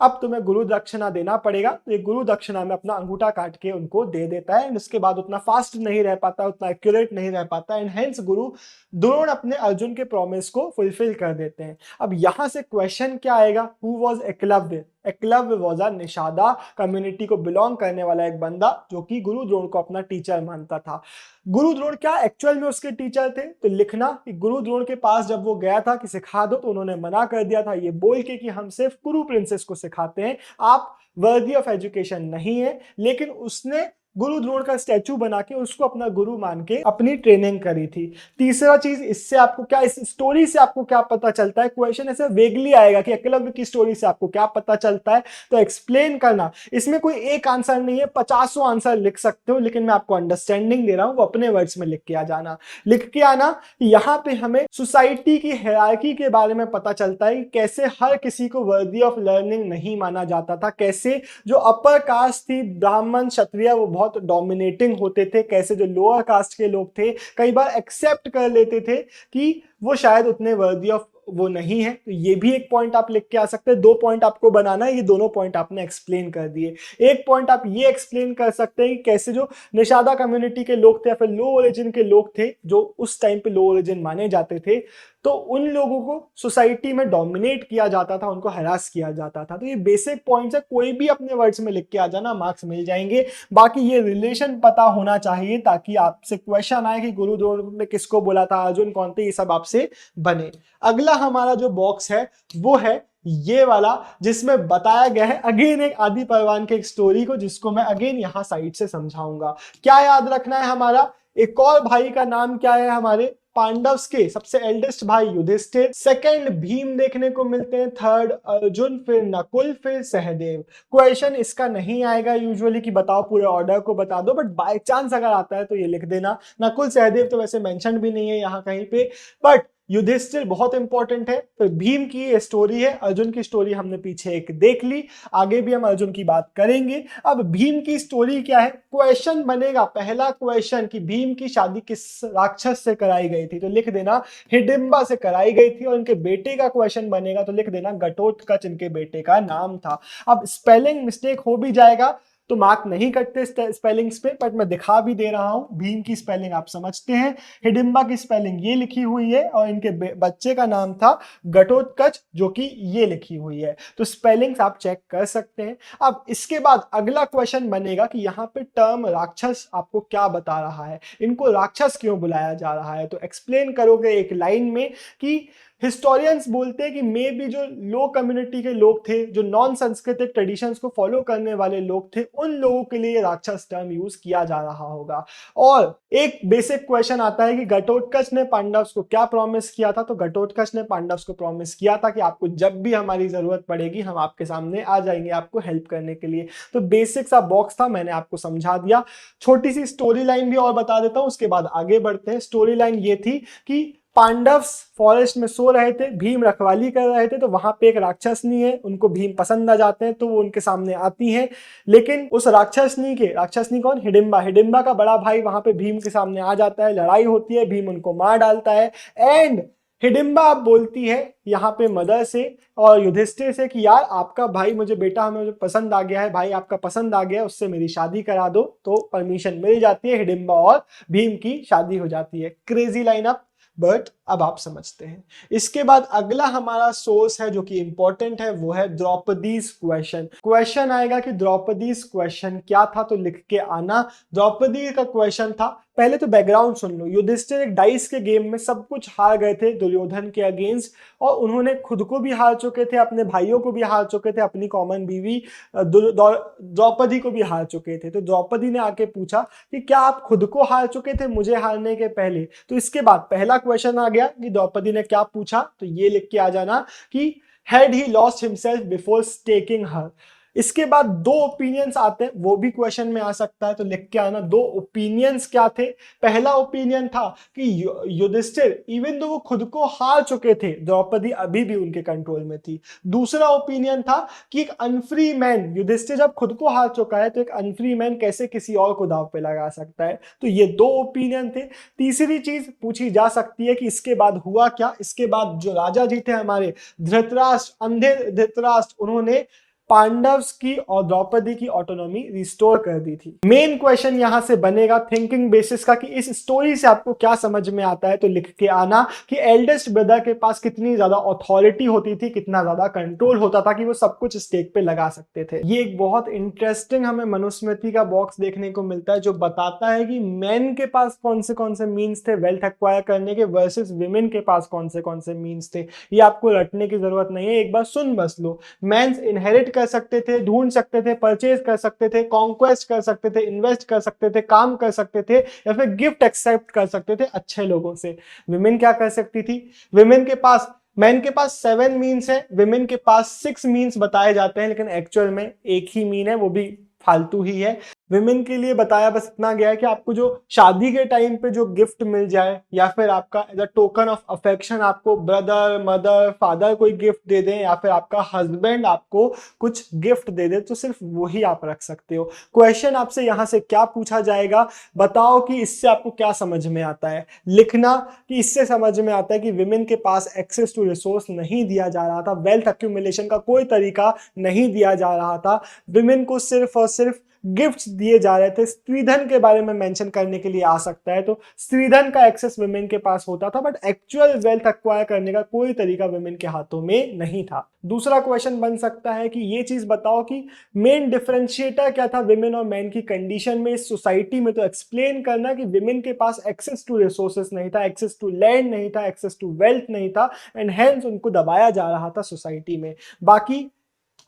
अब तुम्हें गुरु दक्षिणा देना पड़ेगा। तो ये गुरु दक्षिणा में अपना अंगूठा काट के उनको दे देता है। एंड उसके बाद उतना फास्ट नहीं रह पाता, उतना एक्यूरेट नहीं रह पाता, एंड हेंस गुरु द्रोण अपने अर्जुन के प्रॉमिस को फुलफिल कर देते हैं। अब यहां से क्वेश्चन क्या आएगा? Who was Eklavya? Eklavya was a Nishada community को बिलोंग करने वाला एक बंदा जो कि गुरु द्रोण को अपना टीचर मानता था। गुरु द्रोण क्या एक्चुअल में उसके टीचर थे? तो लिखना कि गुरु द्रोण के पास जब वो गया था कि सिखा दो, तो उन्होंने मना कर दिया था ये बोल के कि हम सिर्फ कुरु प्रिंसेस को सिखाते हैं, आप वर्दी ऑफ एजुकेशन नहीं है। लेकिन उसने गुरु द्रोण का स्टैचू बना के उसको अपना गुरु मान के अपनी ट्रेनिंग करी थी। तीसरा चीज, इससे आपको क्या, इस स्टोरी से आपको क्या पता चलता है? क्वेश्चन ऐसे वेगली आएगा कि एकलव्य की स्टोरी से आपको क्या पता चलता है, तो एक्सप्लेन करना। इसमें कोई एक आंसर नहीं है, 50 आंसर लिख सकते हो, लेकिन मैं आपको अंडरस्टैंडिंग दे रहा हूं, वो अपने वर्ड्स में लिख के आ जाना। लिख के आना, यहाँ पे हमें सोसाइटी की हायरार्की के बारे में पता चलता है कि कैसे हर किसी को वर्दी ऑफ लर्निंग नहीं माना जाता था, कैसे जो अपर कास्ट थी ब्राह्मण क्षत्रिय वो बहुत डोमिनेटिंग होते थे, कैसे जो लोअर कास्ट के लोग थे कई बार एक्सेप्ट कर लेते थे कि वो शायद उतने वर्दी ऑफ वो नहीं है। तो ये भी एक पॉइंट आप लिख के आ सकते हैं। 2 पॉइंट आपको बनाना है, ये दोनों पॉइंट आपने एक्सप्लेन कर दिए। एक पॉइंट आप ये एक्सप्लेन कर सकते हैं कि कैसे जो निषादा कम्युनिटी के लोग थे या फिर लो ओरिजिन के लोग थे जो उस टाइम पे लो ओरिजिन माने जाते थे, तो उन लोगों को सोसाइटी में डोमिनेट किया जाता था, उनको हरास किया जाता था। तो ये बेसिक पॉइंट्स है, कोई भी अपने वर्ड्स में लिख के आ जाना, मार्क्स मिल जाएंगे। बाकी ये रिलेशन पता होना चाहिए ताकि आपसे क्वेश्चन आए कि गुरु द्रोण ने किसको बोला था, अर्जुन कौन थे, ये सब आपसे बने। अगला हमारा जो बॉक्स है वो है ये वाला, जिसमें बताया गया है अगेन एक आदि परवान के एक स्टोरी को, जिसको मैं अगेन यहां साइड से समझाऊंगा। क्या याद रखना है हमारा? एक और भाई का नाम क्या है हमारे पांडव्स के? सबसे एल्डेस्ट भाई युधिष्ठिर, सेकंड भीम देखने को मिलते हैं, थर्ड अर्जुन, फिर नकुल, फिर सहदेव। क्वेश्चन इसका नहीं आएगा यूजुअली कि बताओ पूरे ऑर्डर को बता दो, बट बाय चांस अगर आता है तो ये लिख देना। नकुल सहदेव तो वैसे मेंशन भी नहीं है यहाँ कहीं पे, बट युधिष्ठिर बहुत इंपॉर्टेंट है। फिर भीम की स्टोरी है, अर्जुन की स्टोरी हमने पीछे एक देख ली, आगे भी हम अर्जुन की बात करेंगे। अब भीम की स्टोरी क्या है? क्वेश्चन बनेगा पहला क्वेश्चन कि भीम की शादी किस राक्षस से कराई गई थी, तो लिख देना हिडिंबा से कराई गई थी। और इनके बेटे का क्वेश्चन बनेगा तो लिख देना घटोत्कच इनके बेटे का नाम था। अब स्पेलिंग मिस्टेक हो भी जाएगा तो मार्क नहीं कटते स्पेलिंग्स पे, बट मैं दिखा भी दे रहा हूं। भीम की स्पेलिंग आप समझते हैं, हिडिंबा की स्पेलिंग ये लिखी हुई है, और इनके बच्चे का नाम था घटोत्कच जो कि ये लिखी हुई है। तो स्पेलिंग्स आप चेक कर सकते हैं। अब इसके बाद अगला क्वेश्चन बनेगा कि यहाँ पे टर्म राक्षस आपको क्या बता रहा है, इनको राक्षस क्यों बुलाया जा रहा है। तो एक्सप्लेन करोगे एक लाइन में कि हिस्टोरियंस बोलते हैं कि मे भी जो लो कम्युनिटी के लोग थे, जो नॉन सांस्कृतिक ट्रेडिशंस को फॉलो करने वाले लोग थे, उन लोगों के लिए राक्षस टर्म यूज किया जा रहा होगा। और एक बेसिक क्वेश्चन आता है कि घटोत्कच ने पांडव्स को क्या प्रॉमिस किया था। तो घटोत्कच ने पांडव्स को प्रॉमिस किया था कि आपको जब भी हमारी जरूरत पड़ेगी हम आपके सामने आ जाएंगे आपको हेल्प करने के लिए। तो बेसिक सा बॉक्स था, मैंने आपको समझा दिया। छोटी सी स्टोरी लाइन भी और बता देता हूं, उसके बाद आगे बढ़ते हैं। स्टोरी लाइन ये थी कि पांडव्स फॉरेस्ट में सो रहे थे, भीम रखवाली कर रहे थे, तो वहां पे एक राक्षसनी है, उनको भीम पसंद आ जाते हैं तो वो उनके सामने आती हैं। लेकिन उस राक्षसनी कौन? हिडिंबा। हिडिंबा का बड़ा भाई वहां पे भीम के सामने आ जाता है, लड़ाई होती है, भीम उनको मार डालता है। एंड हिडिंबा अब बोलती है यहाँ पे मदर से और युधिष्ठिर से कि यार आपका भाई मुझे मुझे पसंद आ गया है, भाई आपका पसंद आ गया है, उससे मेरी शादी करा दो। तो परमिशन मिल जाती है, हिडिंबा और भीम की शादी हो जाती है। क्रेजी लाइनअप, बट अब आप समझते हैं। इसके बाद अगला हमारा सोर्स है जो कि इंपॉर्टेंट है, वो है द्रौपदीज क्वेश्चन। क्वेश्चन आएगा कि द्रौपदीज क्वेश्चन क्या था, तो लिख के आना। द्रौपदी का क्वेश्चन था, पहले तो बैकग्राउंड सुन लो। युधिष्ठिर एक डाइस के गेम में सब कुछ हार गए थे दुर्योधन के अगेंस्ट, और उन्होंने खुद को भी हार चुके थे, अपने भाइयों को भी हार चुके थे, अपनी कॉमन बीवी द्रौपदी को भी हार चुके थे। तो द्रौपदी ने आके पूछा कि क्या आप खुद को हार चुके थे मुझे हारने के पहले? तो इसके बाद पहला क्वेश्चन आ गया कि द्रौपदी ने क्या पूछा, तो ये लिख के आ जाना कि had he lost himself before taking her. इसके बाद 2 ओपिनियंस आते हैं, वो भी क्वेश्चन में आ सकता है, तो लिख के आना 2 ओपिनियंस क्या थे। पहला ओपिनियन था कि युधिष्ठिर इवन दो वो खुद को हार चुके थे, द्रौपदी अभी भी उनके कंट्रोल में थी। दूसरा ओपिनियन था कि एक अनफ्री मैन, युधिष्ठिर जब खुद को हार चुका है तो एक अनफ्री मैन कैसे किसी और को दांव पे लगा सकता है। तो ये 2 ओपिनियन थे। तीसरी चीज पूछी जा सकती है कि इसके बाद हुआ क्या। इसके बाद जो राजा जी थे हमारे धृतराष्ट्र, अंधे धृतराष्ट्र, उन्होंने पांडव्स की और द्रौपदी की ऑटोनॉमी रिस्टोर कर दी थी। मेन क्वेश्चन यहां से बनेगा थिंकिंग बेसिस का कि इस स्टोरी से आपको क्या समझ में आता है, तो लिख के आना कि एल्डेस्ट ब्रदर के पास कितनी ज्यादा अथॉरिटी होती थी, कितना ज्यादा कंट्रोल होता था कि वो सब कुछ स्टेक पे लगा सकते थे। ये एक बहुत इंटरेस्टिंग हमें मनुस्मृति का बॉक्स देखने को मिलता है जो बताता है कि मेन के पास कौन से मीन्स थे वेल्थ एक्वायर करने के वर्सेस विमेन के पास कौन से मीन्स थे। ये आपको रटने की जरूरत नहीं है, एक बार सुन बस लो। मेंस इनहेरिट कर सकते थे, ढूंढ सकते थे, परचेज कर सकते थे, कॉन्क्वेस्ट कर सकते थे, इन्वेस्ट कर सकते थे, काम कर सकते थे या फिर गिफ्ट एक्सेप्ट कर सकते थे अच्छे लोगों से। विमेन क्या कर सकती थी? विमेन के पास मैन के पास 7 मीन्स है, विमेन के पास 6 मीन्स बताए जाते हैं, लेकिन एक्चुअल में एक ही मीन है, वो भी फालतू ही है। विमेन के लिए बताया बस इतना गया है कि आपको जो शादी के टाइम पे जो गिफ्ट मिल जाए या फिर आपका as a token of affection आपको ब्रदर, मदर, फादर कोई गिफ्ट दे दें या फिर आपका हस्बैंड आपको कुछ गिफ्ट दे दे, तो सिर्फ वही आप रख सकते हो। क्वेश्चन आपसे यहां से क्या पूछा जाएगा, बताओ कि इससे आपको क्या समझ में आता है। लिखना कि इससे समझ में आता है कि विमेन के पास एक्सेस टू रिसोर्स नहीं दिया जा रहा था, वेल्थ एक्यूमुलेशन का कोई तरीका नहीं दिया जा रहा था, विमेन को सिर्फ और सिर्फ गिफ्ट्स दिए जा रहे थे। स्त्रीधन के बारे में मेंशन करने के लिए आ सकता है, तो स्त्रीधन का एक्सेस विमेन के पास होता था, बट एक्चुअल वेल्थ एक्वायर करने का कोई तरीका विमेन के हाथों में नहीं था। दूसरा क्वेश्चन बन सकता है कि ये चीज बताओ कि मेन डिफरेंशिएटर क्या था विमेन और मैन की कंडीशन में इस सोसाइटी में। तो एक्सप्लेन करना कि विमेन के पास एक्सेस टू रिसोर्सेस नहीं था, एक्सेस टू लैंड नहीं था, एक्सेस टू वेल्थ नहीं था, एंड हेंस उनको दबाया जा रहा था सोसाइटी में। बाकी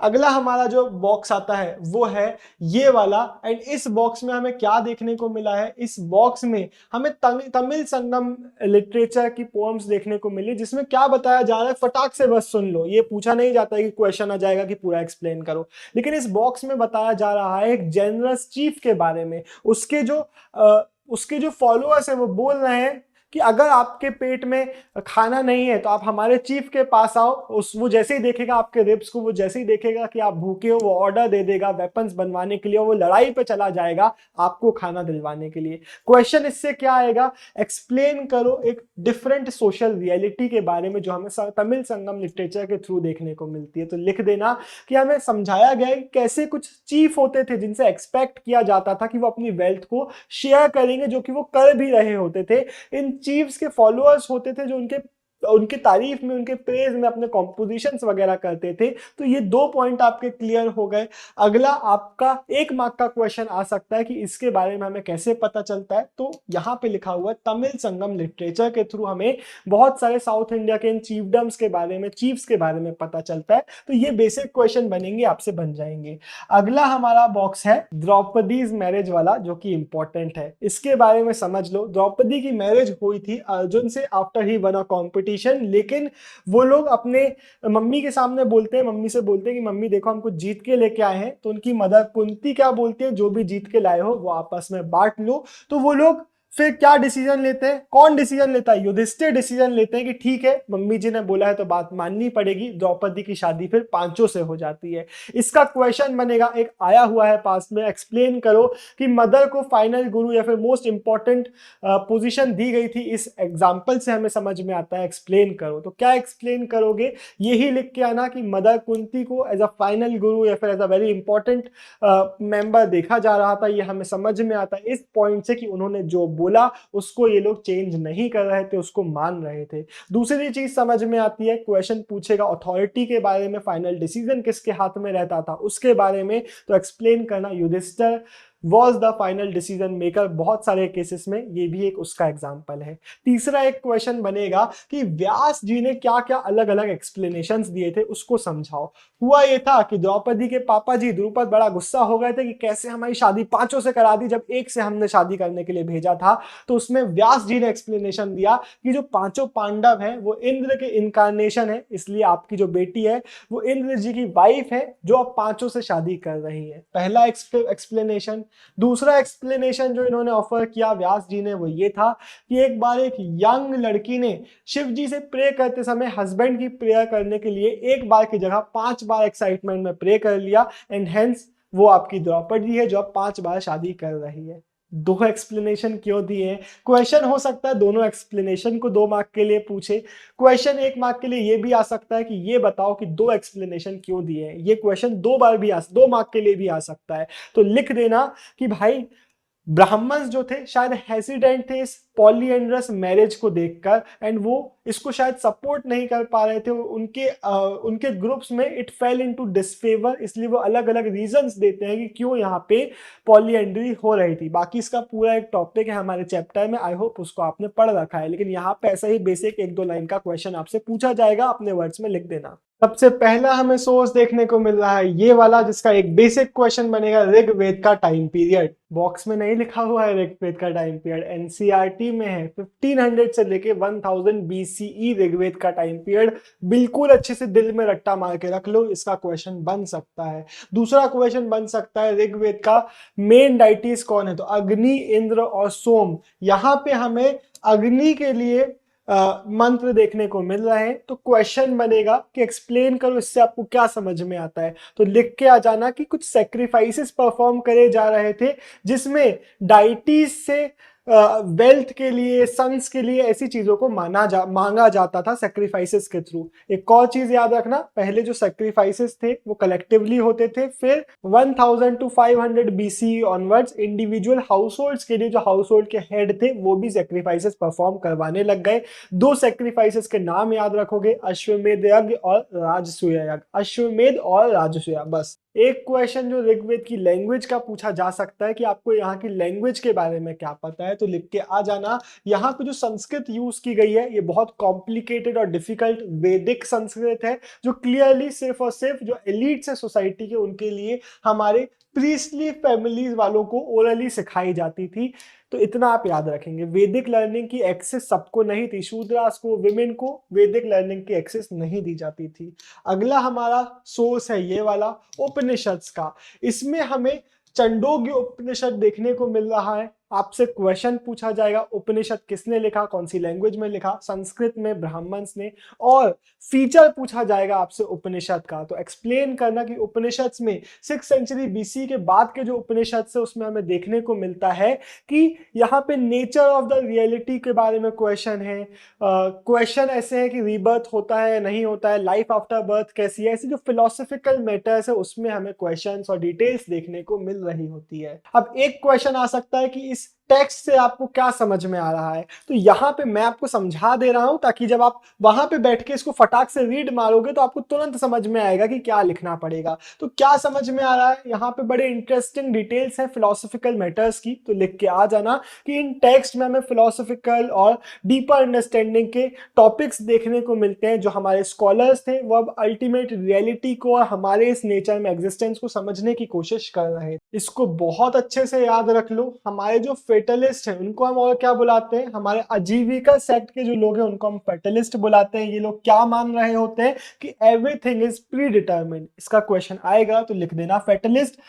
अगला हमारा जो बॉक्स आता है वो है ये वाला, एंड इस बॉक्स में हमें क्या देखने को मिला है? इस बॉक्स में हमें तमिल संगम लिटरेचर की पोएम्स देखने को मिली, जिसमें क्या बताया जा रहा है फटाक से बस सुन लो। ये पूछा नहीं जाता है कि क्वेश्चन आ जाएगा कि पूरा एक्सप्लेन करो, लेकिन इस बॉक्स में बताया जा रहा है एक जनरस चीफ के बारे में। उसके जो फॉलोअर्स है वो बोल रहे हैं कि अगर आपके पेट में खाना नहीं है तो आप हमारे चीफ के पास आओ। वो जैसे ही देखेगा आपके रिब्स को, वो जैसे ही देखेगा कि आप भूखे हो, वो ऑर्डर दे देगा वेपन्स बनवाने के लिए, वो लड़ाई पे चला जाएगा आपको खाना दिलवाने के लिए। क्वेश्चन इससे क्या आएगा? एक्सप्लेन करो एक डिफरेंट सोशल रियलिटी के बारे में जो हमें तमिल संगम लिटरेचर के थ्रू देखने को मिलती है। तो लिख देना कि हमें समझाया गया है कि कैसे कुछ चीफ होते थे जिनसे एक्सपेक्ट किया जाता था कि वो अपनी वेल्थ को शेयर करेंगे, जो कि वो कर भी रहे होते थे। इन चीफ्स के फॉलोअर्स होते थे जो उनके तारीफ में, उनके प्रेज में अपने कॉम्पोजिशंस वगैरह करते थे। तो ये 2 पॉइंट आपके क्लियर हो गए। अगला आपका 1 मार्क का क्वेश्चन आ सकता है कि इसके बारे में हमें कैसे पता चलता है। तो यहाँ पे लिखा हुआ है तमिल संगम लिटरेचर के थ्रू हमें बहुत सारे साउथ इंडिया के इन चीफडम्स के बारे में, चीफ्स के बारे में पता चलता है। तो ये बेसिक क्वेश्चन बनेंगे, आपसे बन जाएंगे। अगला हमारा बॉक्स है द्रौपदीज मैरिज वाला, जो कि इंपॉर्टेंट है। इसके बारे में समझ लो। द्रौपदी की मैरिज हुई थी अर्जुन से after he one a competition, लेकिन वो लोग अपने मम्मी के सामने बोलते हैं, मम्मी से बोलते हैं कि मम्मी देखो हम कुछ जीत के लेके आए हैं। तो उनकी मदर कुंती क्या बोलती है, जो भी जीत के लाए हो वो आपस में बांट लो। तो वो लोग फिर क्या डिसीजन लेते हैं? कौन डिसीजन लेता है? युधिष्ठिर डिसीजन लेते हैं कि ठीक है मम्मी जी ने बोला है तो बात माननी पड़ेगी। द्रौपदी की शादी फिर पांचों से हो जाती है। इसका क्वेश्चन बनेगा, एक आया हुआ है पास में, एक्सप्लेन करो कि मदर को फाइनल गुरु या फिर मोस्ट इंपॉर्टेंट पोजीशन दी गई थी। इस एग्जाम्पल से हमें समझ में आता है, एक्सप्लेन करो। तो क्या एक्सप्लेन करोगे? यही लिख के आना कि मदर कुंती को एज अ फाइनल गुरु या फिर as a very important member देखा जा रहा था। ये हमें समझ में आता है इस पॉइंट से कि उन्होंने जो बोला उसको ये लोग चेंज नहीं कर रहे थे, उसको मान रहे थे। दूसरी चीज समझ में आती है, क्वेश्चन पूछेगा अथॉरिटी के बारे में, फाइनल डिसीजन किसके हाथ में रहता था उसके बारे में। तो एक्सप्लेन करना Yudhishthira was the final decision maker. बहुत सारे केसेस में ये भी एक उसका एग्जाम्पल है। तीसरा एक क्वेश्चन बनेगा कि व्यास जी ने क्या क्या अलग अलग एक्सप्लेनेशंस दिए थे, उसको समझाओ। हुआ ये था कि द्रौपदी के पापा जी द्रुपद बड़ा गुस्सा हो गए थे कि कैसे हमारी शादी पांचों से करा दी जब एक से हमने शादी करने के लिए भेजा था। तो उसमें व्यास जी ने एक्सप्लेनेशन दिया कि जो पांचों पांडव हैं वो इंद्र के इनकारनेशन है, इसलिए आपकी जो बेटी है वो इंद्र जी की वाइफ है जो अब पांचों से शादी कर रही है। पहला एक्सप्लेनेशन। दूसरा एक्सप्लेनेशन जो इन्होंने ऑफर किया व्यास जी ने वो ये था कि एक बार एक यंग लड़की ने शिव जी से प्रे करते समय हस्बैंड की प्रेयर करने के लिए एक बार की जगह 5 बार एक्साइटमेंट में प्रे कर लिया, एंड हेंस वो आपकी द्रौपदी है जो अब 5 बार शादी कर रही है। दो एक्सप्लेनेशन क्यों दिए हैं? क्वेश्चन हो सकता है दोनों एक्सप्लेनेशन को 2 मार्क के लिए पूछे। क्वेश्चन 1 मार्क के लिए ये भी आ सकता है कि ये बताओ कि दो एक्सप्लेनेशन क्यों दिए हैं। ये क्वेश्चन 2 बार भी 2 मार्क के लिए भी आ सकता है। तो लिख देना कि भाई ब्राह्मण्स जो थे शायद हेसिडेंट थे इस पॉलीएंड्रस मैरिज को देखकर, एंड वो इसको शायद सपोर्ट नहीं कर पा रहे थे। उनके ग्रुप्स में इट फेल इनटू डिसफेवर, इसलिए वो अलग अलग रीजंस देते हैं कि क्यों यहाँ पे पॉलीएंड्री हो रही थी। बाकी इसका पूरा एक टॉपिक है हमारे चैप्टर में, आई होप उसको आपने पढ़ रखा है, लेकिन यहाँ पे ऐसा ही बेसिक 1-2 लाइन का क्वेश्चन आपसे पूछा जाएगा, अपने वर्ड्स में लिख देना। सबसे पहला हमें सोर्स देखने को मिल रहा है ये वाला, जिसका एक बेसिक क्वेश्चन बनेगा ऋग्वेद का टाइम पीरियड। बॉक्स में नहीं लिखा हुआ है ऋग्वेद का टाइम पीरियड, एनसीईआरटी में है। 1500 से लेके 1000 बीसीई ऋग्वेद का टाइम पीरियड बिल्कुल अच्छे से दिल में रट्टा मार के रख लो, इसका क्वेश्चन बन सकता है। दूसरा क्वेश्चन बन सकता है ऋग्वेद का मेन डाइटीज कौन है, तो अग्नि, इंद्र और सोम। यहाँ पे हमें अग्नि के लिए मंत्र देखने को मिल रहे हैं, तो क्वेश्चन बनेगा कि एक्सप्लेन करो इससे आपको क्या समझ में आता है। तो लिख के आ जाना कि कुछ सेक्रीफाइसेस परफॉर्म करे जा रहे थे, जिसमें डाइटीज से वेल्थ के लिए, सन्स के लिए ऐसी चीजों को मांगा जाता था सेक्रीफाइसेस के थ्रू। एक और चीज याद रखना, पहले जो सेक्रीफाइसेस थे वो कलेक्टिवली होते थे, फिर 1000 to 500 BC onwards individual house holds के लिए जो हाउस होल्ड के हेड थे वो भी सेक्रीफाइसेस परफॉर्म करवाने लग गए। 2 सेक्रीफाइसेस के नाम याद रखोगे, अश्वमेध यज्ञ और राजसूय यज्ञ। अश्वमेध और राजसूय, बस। एक क्वेश्चन जो ऋग्वेद की लैंग्वेज का पूछा जा सकता है कि आपको यहाँ की लैंग्वेज के बारे में क्या पता है, तो लिख के आ जाना। यहाँ पे जो संस्कृत यूज की गई है ये बहुत कॉम्प्लिकेटेड और डिफिकल्ट वैदिक संस्कृत है, जो क्लियरली सिर्फ और सिर्फ जो एलिट्स है सोसाइटी के उनके लिए, हमारे प्रीस्टली फैमिलीज वालों को ओरली सिखाई जाती थी। तो इतना आप याद रखेंगे, वैदिक लर्निंग की एक्सेस सबको नहीं थी, शूद्रास को, विमेन को वैदिक लर्निंग की एक्सेस नहीं दी जाती थी। अगला हमारा सोर्स है ये वाला उपनिषद्स का। इसमें हमें चंडोग्य उपनिषद देखने को मिल रहा है। आपसे क्वेश्चन पूछा जाएगा उपनिषद किसने लिखा, कौन सी लैंग्वेज में लिखा, संस्कृत में, ब्राह्मण्स ने। और फीचर पूछा जाएगा आपसे उपनिषद का, तो एक्सप्लेन करना कि उपनिषद में 6th सेंचुरी बीसी के बाद के जो उपनिषद से उसमें हमें देखने को मिलता है कि यहाँ पे नेचर ऑफ द रियलिटी के बारे में क्वेश्चन है। क्वेश्चन ऐसे है कि रीबर्थ होता है नहीं होता है, लाइफ आफ्टर बर्थ कैसी है, ऐसे जो फिलोसफिकल मैटर्स है उसमें हमें क्वेश्चंस और डिटेल्स देखने को मिल रही होती है। अब एक क्वेश्चन आ सकता है कि इस टेक्स्ट से आपको क्या समझ में आ रहा है, तो यहाँ पे मैं आपको समझा दे रहा हूं ताकि जब आप वहां पे बैठ के इसको फटाक से रीड मारोगे तो आपको तुरंत समझ में आएगा कि क्या लिखना पड़ेगा। तो क्या समझ में आ रहा है, यहाँ पे बड़े इंटरेस्टिंग डिटेल्स हैं फिलोसफिकल मैटर्स की, तो लिख के आ जाना कि इन टेक्स्ट में हमें फिलोसफिकल और डीपर अंडरस्टैंडिंग के टॉपिक्स देखने को मिलते हैं, जो हमारे स्कॉलर्स थे वो अब अल्टीमेट रियलिटी को और हमारे इस नेचर में एग्जिस्टेंस को समझने की कोशिश कर रहे हैं। इसको बहुत अच्छे से याद रख लो। हमारे जो फेटलिस्ट है उनको हम और क्या बुलाते हैं, हमारे आजीविका सेक्ट के जो लोग हैं उनको हम फेटलिस्ट बुलाते हैं। ये लोग क्या मान रहे होते हैं कि एवरीथिंग इज प्री डिटर्मिन्ड। इसका क्वेश्चन आएगा तो लिख देना फेटलिस्ट,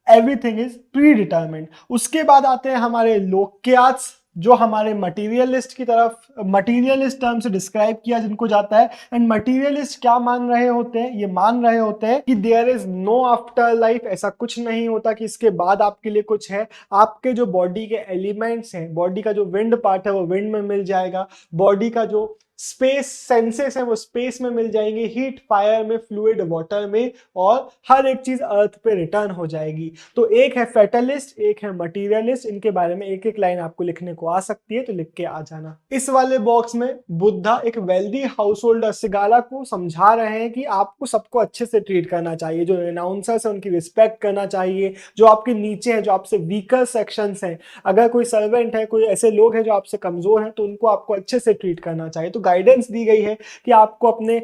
एवरीथिंग इज प्री डिटर्मिन्ड। उसके बाद आते हैं हमारे लोक्याट्स, जो हमारे मटीरियलिस्ट की तरफ, मटीरियलिस्ट टर्म से डिस्क्राइब किया जिनको जाता है। एंड मटीरियलिस्ट क्या मान रहे होते हैं, ये मान रहे होते हैं कि there is no after life, ऐसा कुछ नहीं होता कि इसके बाद आपके लिए कुछ है। आपके जो बॉडी के एलिमेंट्स हैं, बॉडी का जो विंड पार्ट है वो विंड में मिल जाएगा, बॉडी का जो स्पेस सेंसेस है वो स्पेस में मिल जाएंगे, हीट फायर में, फ्लूइड वाटर में, और हर एक चीज अर्थ पे रिटर्न हो जाएगी। तो एक है फेटलिस्ट, एक है मटीरियलिस्ट, इनके बारे में एक एक लाइन आपको लिखने को आ सकती है, तो लिख के आ जाना। इस वाले बॉक्स में बुद्धा एक वेल्दी हाउस होल्डर सिगाला को समझा रहे हैं कि आपको सबको अच्छे से ट्रीट करना चाहिए, जो अनाउंसर्स है उनकी रिस्पेक्ट करना चाहिए, जो आपके नीचे है, जो आपसे वीकर सेक्शंस हैं, अगर कोई सर्वेंट है, कोई ऐसे लोग हैं जो आपसे कमजोर हैं, तो उनको आपको अच्छे से ट्रीट करना चाहिए। तो गाइडेंस दी गई है कि आपको अपने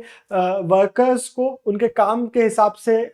वर्कर्स को उनके काम के हिसाब से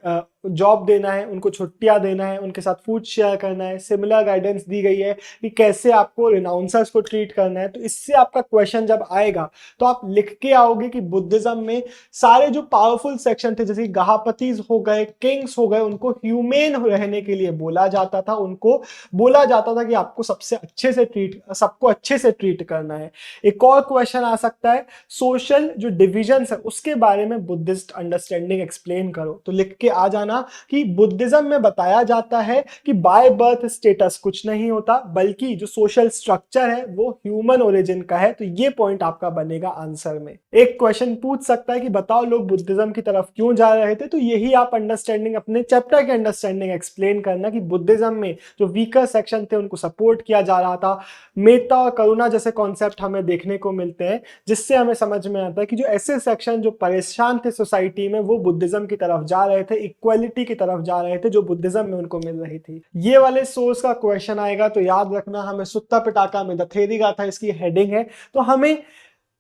जॉब देना है, उनको छुट्टियां देना है, उनके साथ फूड शेयर करना है। सिमिलर गाइडेंस दी गई है कि कैसे आपको रिनाउंसर्स को ट्रीट करना है। तो इससे आपका क्वेश्चन जब आएगा तो आप लिख के आओगे कि बुद्धिज्म में सारे जो पावरफुल सेक्शन थे, जैसे गहापतीज हो गए, किंग्स हो गए, उनको ह्यूमेन रहने के लिए बोला जाता था, उनको बोला जाता था कि आपको सबको अच्छे से ट्रीट करना है। एक और क्वेश्चन आ सकता है, सोशल जो डिविजन है उसके बारे में बुद्धिस्ट अंडरस्टैंडिंग एक्सप्लेन करो, तो लिख के आ जाना ना कि बुद्धिज्म में बताया जाता है कि बाय बर्थ स्टेटस कुछ नहीं होता, बल्कि जो सोशल स्ट्रक्चर है वो ह्यूमन ओरिजिन का है। तो ये पॉइंट आपका बनेगा आंसर में। एक क्वेश्चन पूछ सकता है कि बताओ लोग बुद्धिज्म की तरफ क्यों जा रहे थे, तो यही आप अंडरस्टैंडिंग अपने चैप्टर के अंडरस्टैंडिंग एक्सप्लेन करना कि बुद्धिज्म में जो वीकर सेक्शन थे उनको सपोर्ट किया जा रहा था। मेता और करुणा जैसे कॉन्सेप्ट हमें देखने को मिलते हैं, जिससे हमें समझ में आता है कि जो ऐसे सेक्शन जो परेशान थे सोसाइटी में वो बुद्धिज्म की तरफ जा रहे थे, इक्वालिटी की तरफ जा रहे थे जो बुद्धिज्म में उनको मिल रही थी। ये वाले सोर्स का क्वेश्चन आएगा तो याद रखना, हमें सुत्ता पिटाका में द थेरी गाथा इसकी हेडिंग है। तो हमें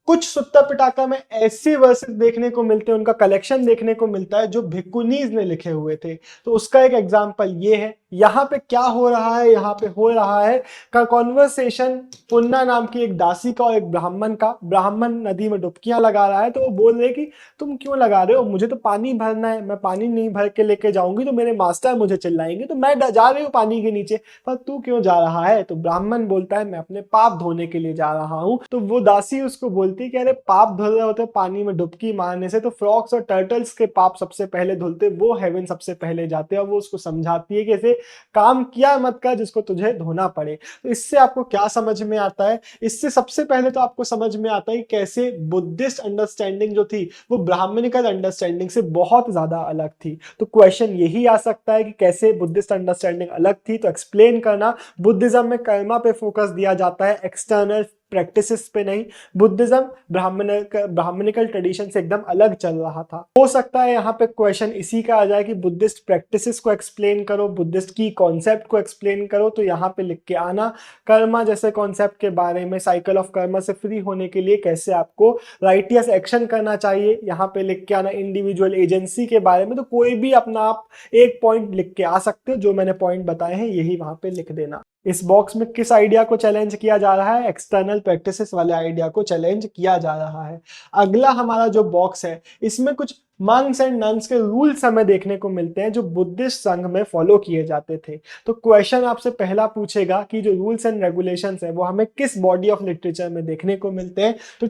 कुछ सुत्ता पिटाका में ऐसे वर्सेस देखने को मिलते हैं, उनका कलेक्शन देखने को मिलता है जो भिक्खुनीज ने लिखे हुए थे। तो उसका एक एग्जांपल ये है। यहाँ पे क्या हो रहा है, यहाँ पे हो रहा है का कॉन्वर्सेशन पुन्ना नाम की एक दासी का और एक ब्राह्मण का। ब्राह्मण नदी में डुबकियां लगा रहा है, तो वो बोल रहे कि तुम क्यों लगा रहे हो, मुझे तो पानी भरना है, मैं पानी नहीं भर के लेके जाऊंगी तो मेरे मास्टर मुझे चिल्लाएंगे, तो मैं जा रही हूँ पानी के नीचे, पर तू क्यों जा रहा है। तो ब्राह्मण बोलता है मैं अपने पाप धोने के लिए जा रहा हूँ। तो वो दासी उसको बोलती कि अरे पाप धुल रहे होते पानी में डुबकी मारने से, तो फ्रॉक्स और टर्टल्स के पाप सबसे पहले धुलते, वो हेवन सबसे पहले जाते। और वो उसको समझाती है कि ऐसे काम किया मत कर जिसको तुझे धोना पड़े। तो इससे आपको क्या समझ में आता है, इससे सबसे पहले तो आपको समझ में आता है कि कैसे बुद्धिस्ट अंडरस्टैंडिंग जो थी वो ब्राह्मणिकल अंडरस्टैंडिंग से बहुत ज्यादा अलग थी। तो क्वेश्चन यही आ सकता है कि कैसे बुद्धिस्ट अंडरस्टैंडिंग अलग थी। तो एक्सप्लेन करना, बुद्धिज्म में कर्मा पे फोकस दिया जाता है, एक्सटर्नल प्रैक्टिसेस पे नहीं। बुद्धिज्म ब्राह्मणिकल ट्रेडिशन से एकदम अलग चल रहा था। हो सकता है यहाँ पे क्वेश्चन इसी का आ जाए कि बुद्धिस्ट प्रैक्टिसेस को एक्सप्लेन करो, बुद्धिस्ट की कॉन्सेप्ट को एक्सप्लेन करो। तो यहाँ पे लिख के आना कर्मा जैसे कॉन्सेप्ट के बारे में, साइकिल ऑफ कर्मा से फ्री होने के लिए कैसे आपको राइटियस एक्शन करना चाहिए, यहाँ पे लिख के आना इंडिविजुअल एजेंसी के बारे में। तो कोई भी अपना आप एक पॉइंट लिख के आ सकते हो, जो मैंने पॉइंट बताए हैं यही वहां पे लिख देना। इस बॉक्स में किस आइडिया को चैलेंज किया जा रहा है, एक्सटर्नल प्रैक्टिसेस वाले आइडिया को चैलेंज किया जा रहा है। अगला हमारा जो बॉक्स है इसमें कुछ मंक्स एंड नन्स के रूल्स हमें देखने को मिलते हैं जो बुद्धिस्ट संघ में फॉलो किए जाते थे। तो क्वेश्चन आपसे पहला पूछेगा कि जो रूल्स एंड रेगुलेशंस है वो हमें किस बॉडी ऑफ लिटरेचर में देखने को मिलते हैं। तो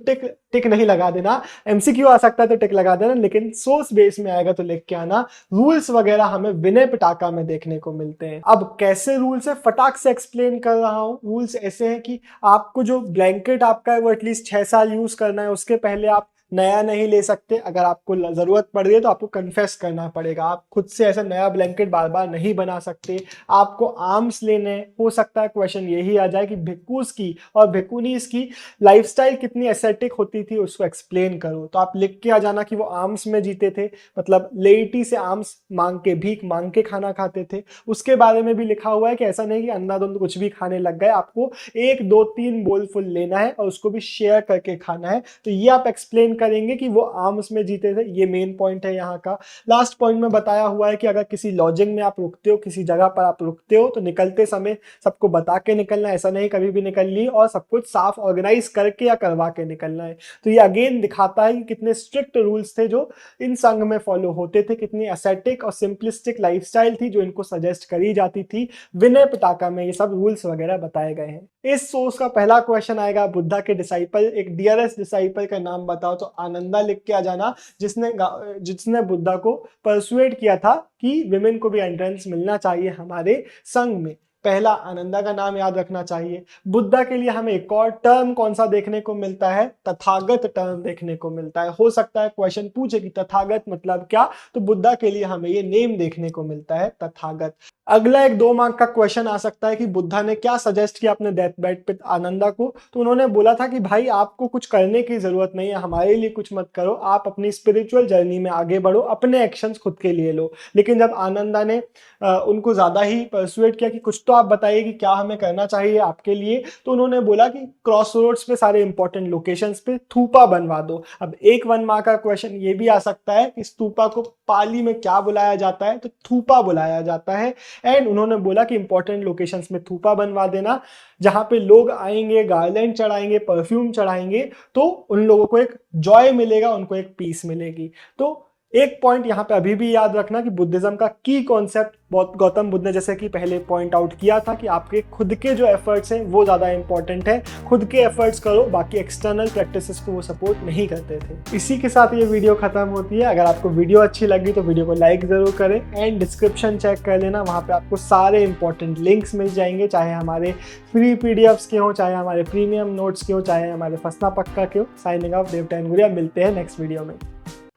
टिक नहीं लगा देना, एमसीक्यू आ सकता है तो टिक लगा देना, लेकिन सोर्स बेस में आएगा तो लिख के आना रूल्स वगैरह हमें विनय पिटाका में देखने को मिलते हैं। अब कैसे रूल्स है फटाक से एक्सप्लेन कर रहा हूं। रूल्स ऐसे हैं कि आपको जो ब्लैंकेट आपका है वो एटलीस्ट 6 साल यूज करना है, उसके पहले आप नया नहीं ले सकते। अगर आपको जरूरत पड़ रही है तो आपको कन्फेस करना पड़ेगा, आप खुद से ऐसा नया ब्लैंकेट बार बार नहीं बना सकते। आपको आर्म्स लेने, हो सकता है क्वेश्चन यही आ जाए कि भिक्खूस की और भिक्खुनीस की लाइफस्टाइल कितनी एस्थेटिक होती थी उसको एक्सप्लेन करो। तो आप लिख के आ जाना कि वो आर्म्स में जीते थे, मतलब लेटी से आर्म्स मांग के, भीख मांग के खाना खाते थे। उसके बारे में भी लिखा हुआ है कि ऐसा नहीं कि अंधाधुंध कुछ भी खाने लग गए, आपको 1 2 3 बोल फुल लेना है और उसको भी शेयर करके खाना है। तो ये आप एक्सप्लेन करेंगे कि वो आर्म्स में जीते थे, ये मेन पॉइंट है यहाँ का। लास्ट पॉइंट में बताया हुआ है कि अगर किसी लॉजिंग में आप रुकते हो, किसी जगह पर आप रुकते हो, तो निकलते समय सबको बता के निकलना, ऐसा नहीं कभी भी निकल ली, और सब कुछ साफ ऑर्गेनाइज करके या करवा के निकलना है। तो ये अगेन दिखाता है कि कितने स्ट्रिक्ट रूल्स थे जो इन संघ में फॉलो होते थे, कितनी एस्थेटिक और सिंपलिस्टिक लाइफस्टाइल थी जो इनको सजेस्ट करी जाती थी। विनय पिटाका में ये सब रूल्स वगैरह बताए गए हैं। इस सोर्स का पहला क्वेश्चन आएगा, बुद्धा के डिसाइपल, एक डियरेस्ट डिसाइपल का नाम बताओ। तो आनंदा लिख के आ जाना, जिसने बुद्धा को परसुएड किया था कि विमेन को भी एंट्रेंस मिलना चाहिए हमारे संघ में। पहला आनंदा का नाम याद रखना चाहिए। बुद्धा के लिए हमें एक और टर्म कौन सा देखने को मिलता है, तथागत टर्म देखने को मिलता है। हो सकता है क्वेश्चन पूछे कि तथागत मतलब क्या, तो बुद्धा के लिए हमें ये नेम देखने को मिलता है, तथागत। अगला एक 2 मार्क का क्वेश्चन आ सकता है कि बुद्धा ने क्या सजेस्ट किया अपने डेथ बेड पे आनंदा को। तो उन्होंने बोला था कि भाई आपको कुछ करने की जरूरत नहीं है, हमारे लिए कुछ मत करो, आप अपनी स्पिरिचुअल जर्नी में आगे बढ़ो, अपने एक्शंस खुद के लिए लो। लेकिन जब आनंदा ने उनको ज्यादा ही परसुएट किया कि कुछ तो आप बताइए कि क्या हमें करना चाहिए आपके लिए, तो उन्होंने बोला कि क्रॉस रोड्स पे सारे इंपॉर्टेंट लोकेशंस पे थूपा बनवा दो। अब एक 1 मार्क का क्वेश्चन ये भी आ सकता है कि स्तूपा को पाली में क्या बुलाया जाता है, तो थूपा बुलाया जाता है। एंड उन्होंने बोला कि इंपॉर्टेंट लोकेशंस में थूपा बनवा देना, जहां पे लोग आएंगे, गार्लैंड चढ़ाएंगे, परफ्यूम चढ़ाएंगे, तो उन लोगों को एक जॉय मिलेगा, उनको एक पीस मिलेगी। तो एक पॉइंट यहाँ पे अभी भी याद रखना कि बुद्धिज्म का की कॉन्सेप्ट बहुत गौतम बुद्ध ने जैसे कि पहले पॉइंट आउट किया था कि आपके खुद के जो एफर्ट्स हैं वो ज़्यादा इंपॉर्टेंट है, खुद के एफर्ट्स करो, बाकी एक्सटर्नल प्रैक्टिसेस को वो सपोर्ट नहीं करते थे। इसी के साथ ये वीडियो खत्म होती है। अगर आपको वीडियो अच्छी लगी तो वीडियो को लाइक ज़रूर करें एंड डिस्क्रिप्शन चेक कर लेना, वहाँ पे आपको सारे इंपॉर्टेंट लिंक्स मिल जाएंगे, चाहे हमारे फ्री पीडीएफ्स के हों, चाहे हमारे प्रीमियम नोट्स के हों, चाहे हमारे फसना पक्का के हो। साइनिंग ऑफ, देवटा गुड़िया। मिलते हैं नेक्स्ट वीडियो में।